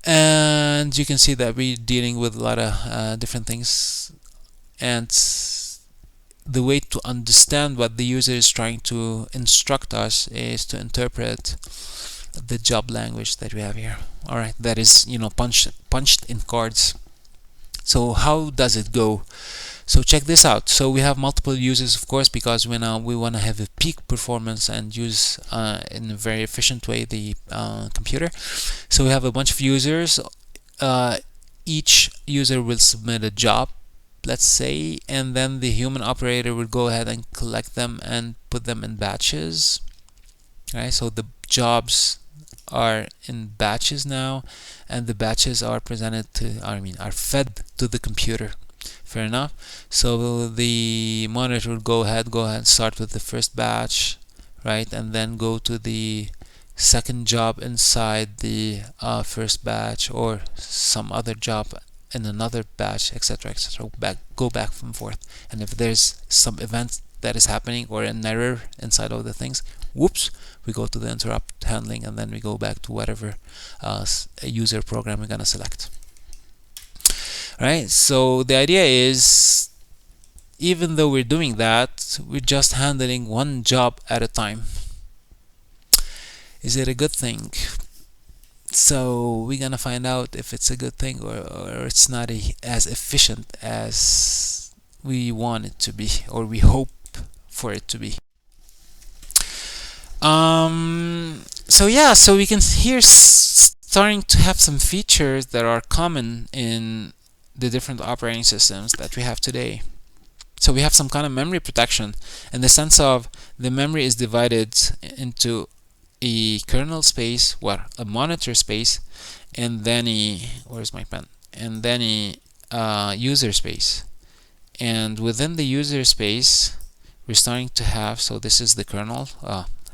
Speaker 1: And you can see that we're dealing with a lot of different things, and the way to understand what the user is trying to instruct us is to interpret the job language that we have here. All right, that is, you know, punched in cards. So how does it go? So check this out. So we have multiple users, of course, because we want to have a peak performance and use in a very efficient way the computer. So we have a bunch of users. Each user will submit a job, let's say, and then the human operator will go ahead and collect them and put them in batches. Right, so the jobs are in batches now, and the batches are presented to, are fed to the computer. Fair enough. So the monitor will go ahead and start with the first batch, right, and then go to the second job inside the first batch, or some other job in another batch, etc., etc. Go back and forth. And if there's some event that is happening or an error inside of the things, whoops, we go to the interrupt handling, and then we go back to whatever user program we're gonna select. Right, so the idea is, even though we're doing that, we're just handling one job at a time. Is it a good thing? So we're gonna find out if it's a good thing or it's not as efficient as we want it to be, or we hope for it to be. So yeah, so we can here starting to have some features that are common in the different operating systems that we have today. So we have some kind of memory protection in the sense of the memory is divided into a kernel space, a monitor space, and then where's my pen? And then a user space. And within the user space, we're starting to have, so this is the kernel,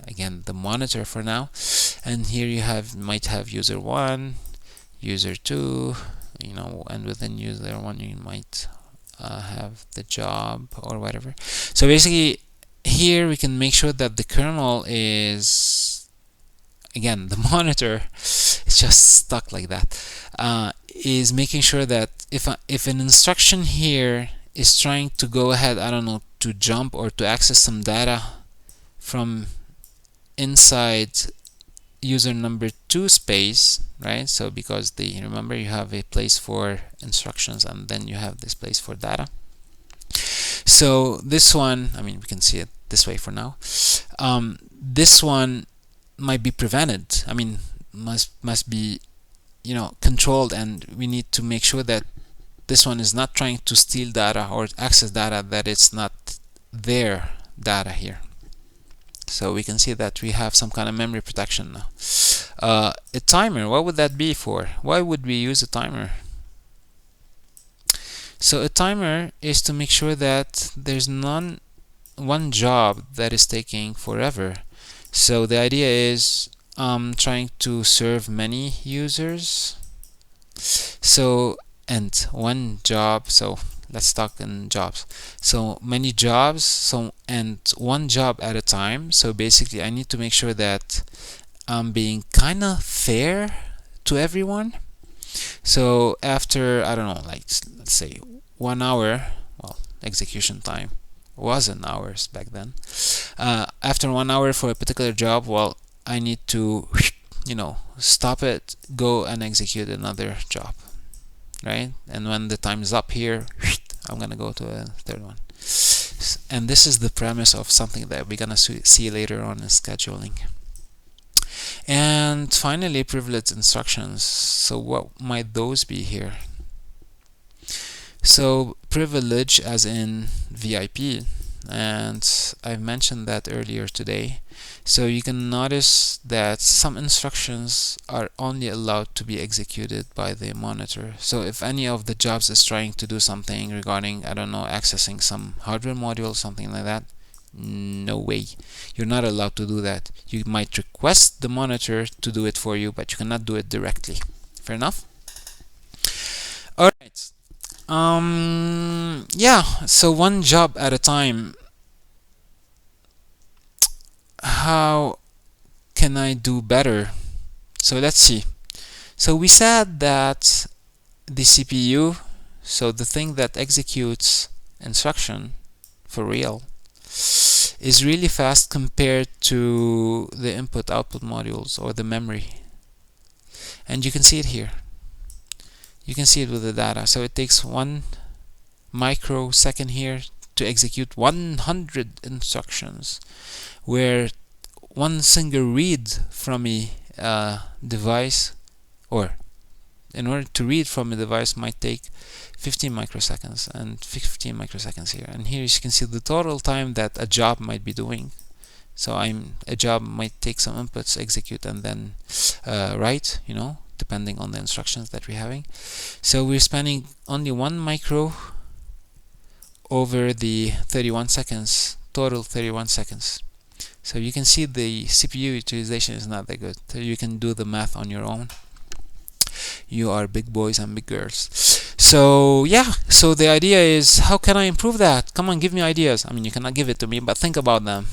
Speaker 1: again the monitor for now, and here you might have user 1, user 2, you know, and within user 1 you might have the job or whatever. So basically here we can make sure that the kernel is, again, the monitor is just stuck like that, is making sure that if an instruction here is trying to go ahead, I don't know, to jump or to access some data from inside user number 2 space, right? So because remember you have a place for instructions and then you have this place for data. So this one, we can see it this way for now. This one might be prevented. Must be, controlled, and we need to make sure that this one is not trying to steal data or access data, that it's not their data here. So we can see that we have some kind of memory protection now. A timer, what would that be for? Why would we use a timer? So a timer is to make sure that there's one job that is taking forever. So the idea is trying to serve many users. So, and one job, so let's talk in jobs. So many jobs, and one job at a time. So basically I need to make sure that I'm being kind of fair to everyone. So after, I don't know, like let's say 1 hour, well, execution time was in hours back then. After 1 hour for a particular job, well, I need to, stop it, go and execute another job, right? And when the time is up here, I'm gonna go to a third one. And this is the premise of something that we're gonna see later on in scheduling. And finally, privileged instructions. So what might those be here? So privilege as in VIP, and I've mentioned that earlier today. So you can notice that some instructions are only allowed to be executed by the monitor. So if any of the jobs is trying to do something regarding, I don't know, accessing some hardware module, something like that, no way, you're not allowed to do that. You might request the monitor to do it for you, but you cannot do it directly. Fair enough? Alright. Yeah, so one job at a time. How can I do better? So let's see. So we said that the CPU, so the thing that executes instruction for real, is really fast compared to the input-output modules or the memory. And you can see it here. You can see it with the data. So it takes 1 microsecond here to execute 100 instructions, where one single read from a device, or in order to read from a device, might take 15 microseconds and 15 microseconds here. And here you can see the total time that a job might be doing. So a job might take some inputs, execute, and then write, depending on the instructions that we're having. So we're spending only 1 micro over the 31 seconds, total 31 seconds. So you can see the CPU utilization is not that good. So you can do the math on your own. You are big boys and big girls. So yeah, so the idea is, how can I improve that? Come on, give me ideas. I mean, you cannot give it to me, but think about them.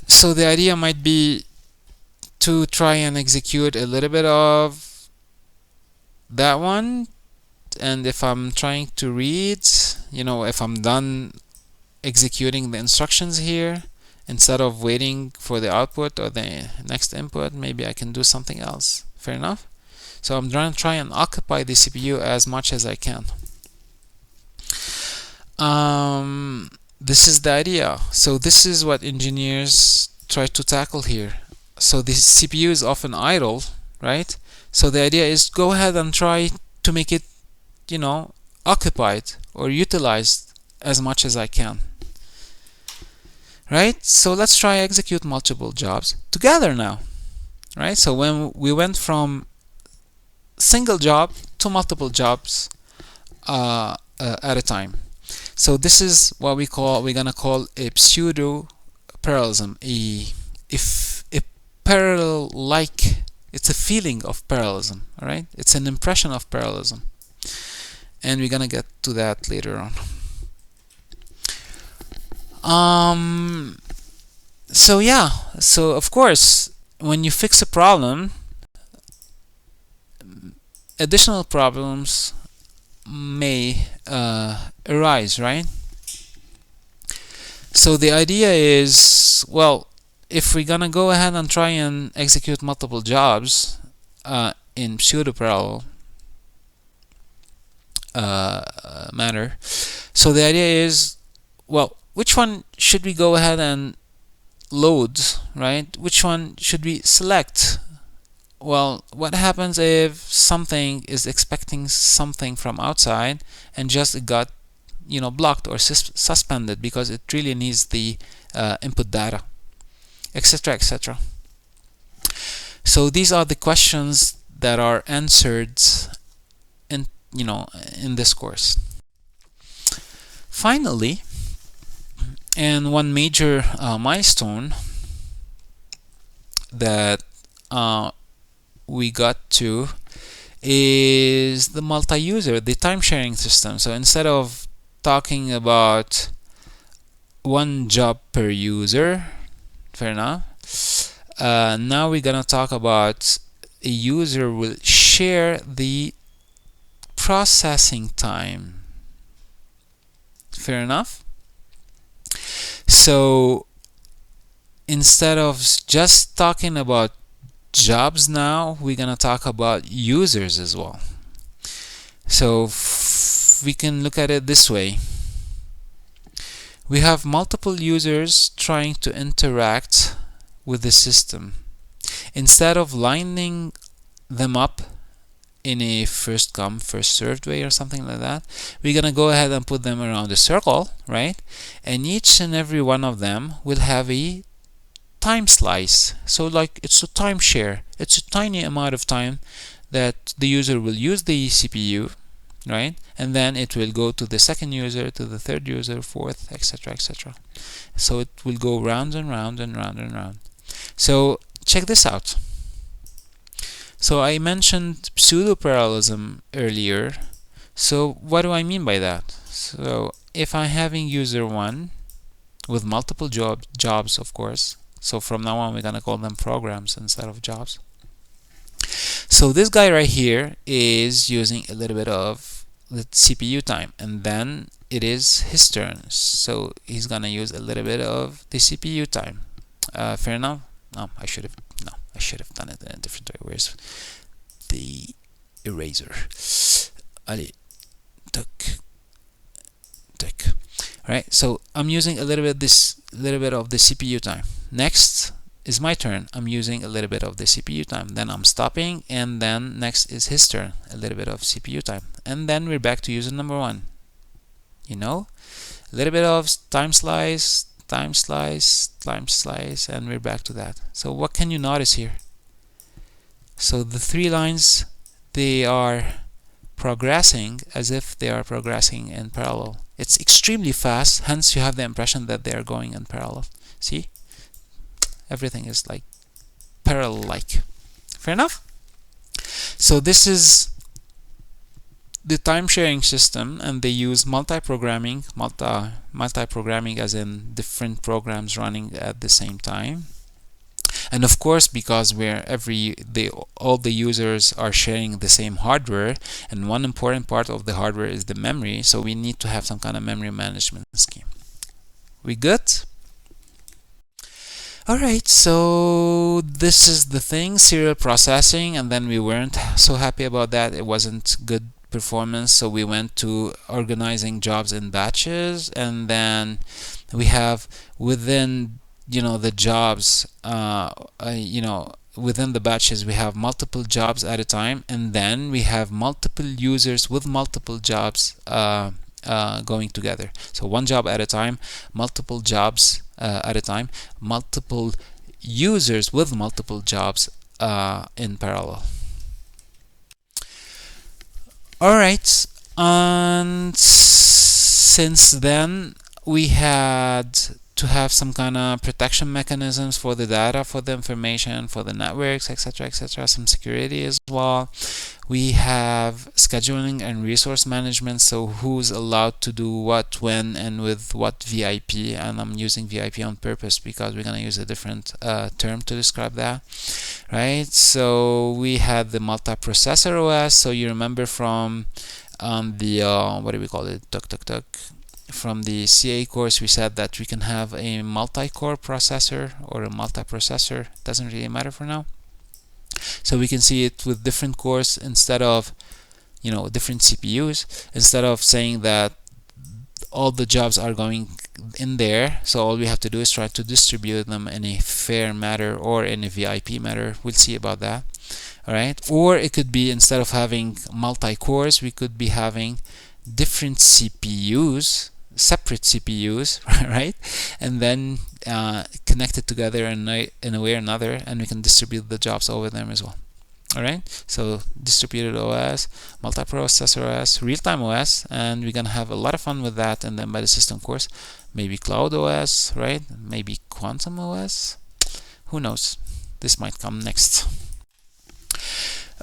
Speaker 1: So the idea might be to try and execute a little bit of that one, and if I'm trying to read, if I'm done executing the instructions here, instead of waiting for the output or the next input, maybe I can do something else. Fair enough? So I'm trying to try and occupy the CPU as much as I can. This is the idea. So this is what engineers try to tackle here. So the CPU is often idle, right? So the idea is, go ahead and try to make it, occupied or utilized as much as I can. Right? So let's try execute multiple jobs together now. Right? So when we went from single job to multiple jobs at a time. So this is what we're gonna call a pseudo parallelism. It's a feeling of parallelism. All right? It's an impression of parallelism, and we're gonna get to that later on. So yeah, so of course, when you fix a problem, additional problems may arise, right? So the idea is, well, if we're gonna go ahead and try and execute multiple jobs in pseudo-parallel manner, so the idea is, well, which one should we go ahead and load, right? Which one should we select? Well, what happens if something is expecting something from outside and just it got blocked or suspended because it really needs the input data, etc., etc. So these are the questions that are answered in this course. Finally, and one major milestone that we got to is the multi-user, the time-sharing system. So instead of talking about one job per user, fair enough, now we're gonna talk about a user will share the processing time. Fair enough? So instead of just talking about jobs now, we're gonna talk about users as well. So we can look at it this way. We have multiple users trying to interact with the system. Instead of lining them up in a first come first served way or something like that, we're gonna go ahead and put them around a circle, right? And each and every one of them will have a time slice. So like it's a timeshare. It's a tiny amount of time that the user will use the CPU, right? And then it will go to the second user, to the third user, fourth, etc., etc. So it will go round and round and round and round. So check this out. So I mentioned pseudo-parallelism earlier. So what do I mean by that? So if I'm having user 1 with multiple jobs, of course. So from now on, we're gonna call them programs instead of jobs. So this guy right here is using a little bit of the CPU time, and then it is his turn. So he's gonna use a little bit of the CPU time. Fair enough? I should have done it in a different way. Where's the eraser? Allez, tuck. Alright, so I'm using a little bit of the CPU time. Next is my turn. I'm using a little bit of the CPU time. Then I'm stopping, and then next is his turn. A little bit of CPU time, and then we're back to user number one. You know, a little bit of time slice, time slice, time slice, and we're back to that. So what can you notice here? So the three lines, they are progressing as if they are progressing in parallel. It's extremely fast, hence you have the impression that they are going in parallel. See? Everything is like parallel-like. Fair enough? So this is the time-sharing system, and they use multi-programming as in different programs running at the same time. And of course, because all the users are sharing the same hardware, and one important part of the hardware is the memory, so we need to have some kind of memory management scheme. We good? Alright, so this is the thing, serial processing, and then we weren't so happy about that. It wasn't good performance, so we went to organizing jobs in batches, and then we have within the jobs, within the batches we have multiple jobs at a time, and then we have multiple users with multiple jobs going together. So one job at a time, multiple jobs at a time, multiple users with multiple jobs in parallel. Alright, and since then we had to have some kind of protection mechanisms for the data, for the information, for the networks, etc., etc., some security as well. We have scheduling and resource management, so who's allowed to do what, when, and with what VIP, and I'm using VIP on purpose because we're going to use a different term to describe that, right? So we had the multiprocessor OS, so you remember from the, what do we call it, from the CA course, we said that we can have a multi-core processor or a multiprocessor. Doesn't really matter for now. So we can see it with different cores instead of, different CPUs. Instead of saying that all the jobs are going in there, so all we have to do is try to distribute them in a fair manner or in a VIP manner. We'll see about that. All right. Or it could be, instead of having multi-cores, we could be having different CPUs, separate CPUs, right? And then connected together in a way or another, and we can distribute the jobs over them as well. All right, so distributed OS, multiprocessor OS, real-time OS, and we're gonna have a lot of fun with that in the embedded system course. Maybe cloud OS, right? Maybe quantum OS. Who knows? This might come next.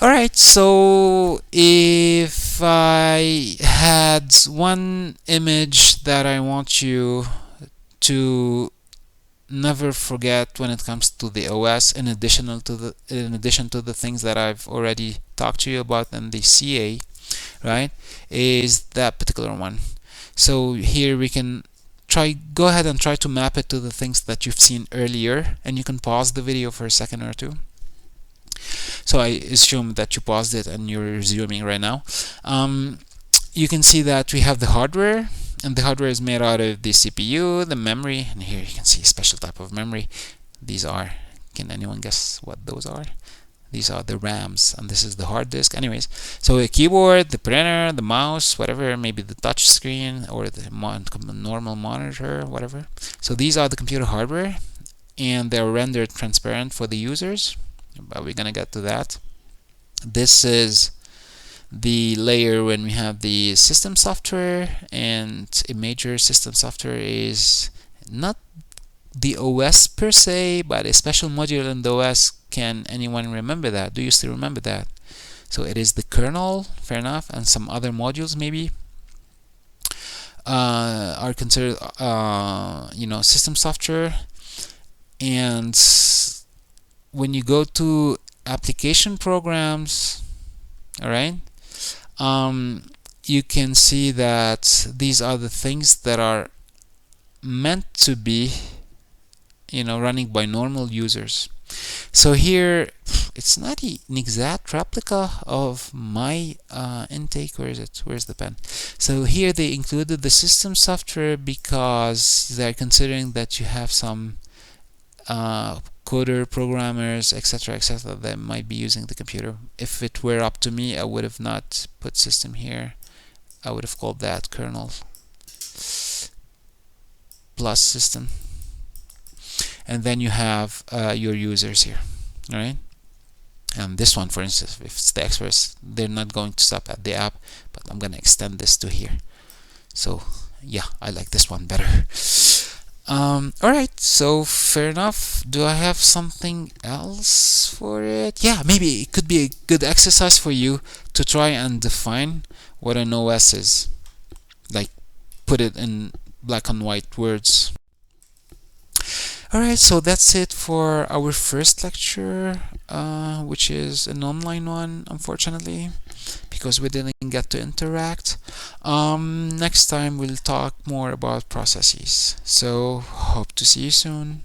Speaker 1: Alright, so if I had one image that I want you to never forget when it comes to the OS, in addition to the things that I've already talked to you about in the CA, right, is that particular one. So here we can go ahead and try to map it to the things that you've seen earlier, and you can pause the video for a second or two. So I assume that you paused it and you're resuming right now. You can see that we have the hardware, and the hardware is made out of the CPU, the memory, and here you can see a special type of memory. These are, can anyone guess what those are? These are the RAMs, and this is the hard disk. Anyways, so a keyboard, the printer, the mouse, whatever, maybe the touch screen or the normal monitor, whatever. So these are the computer hardware, and they're rendered transparent for the users, but we're gonna get to that. This is the layer when we have the system software, and a major system software is not the OS per se, but a special module in the OS. Can anyone remember that? Do you still remember that? So it is the kernel, fair enough, and some other modules maybe are considered system software. And when you go to application programs, all right, you can see that these are the things that are meant to be, running by normal users. So here, it's not an exact replica of my intake. Where is it? Where's the pen? So here they included the system software because they're considering that you have some coder, programmers, etc., that might be using the computer. If it were up to me, I would have not put system here. I would have called that kernel plus system. And then you have your users here, all right? And this one, for instance, if it's the express, they're not going to stop at the app, but I'm going to extend this to here. So yeah, I like this one better. All right, so fair enough. Do I have something else for it? Yeah, maybe it could be a good exercise for you to try and define what an OS is. Like, put it in black and white words. Alright, so that's it for our first lecture, which is an online one, unfortunately, because we didn't get to interact. Next time we'll talk more about processes. So, hope to see you soon.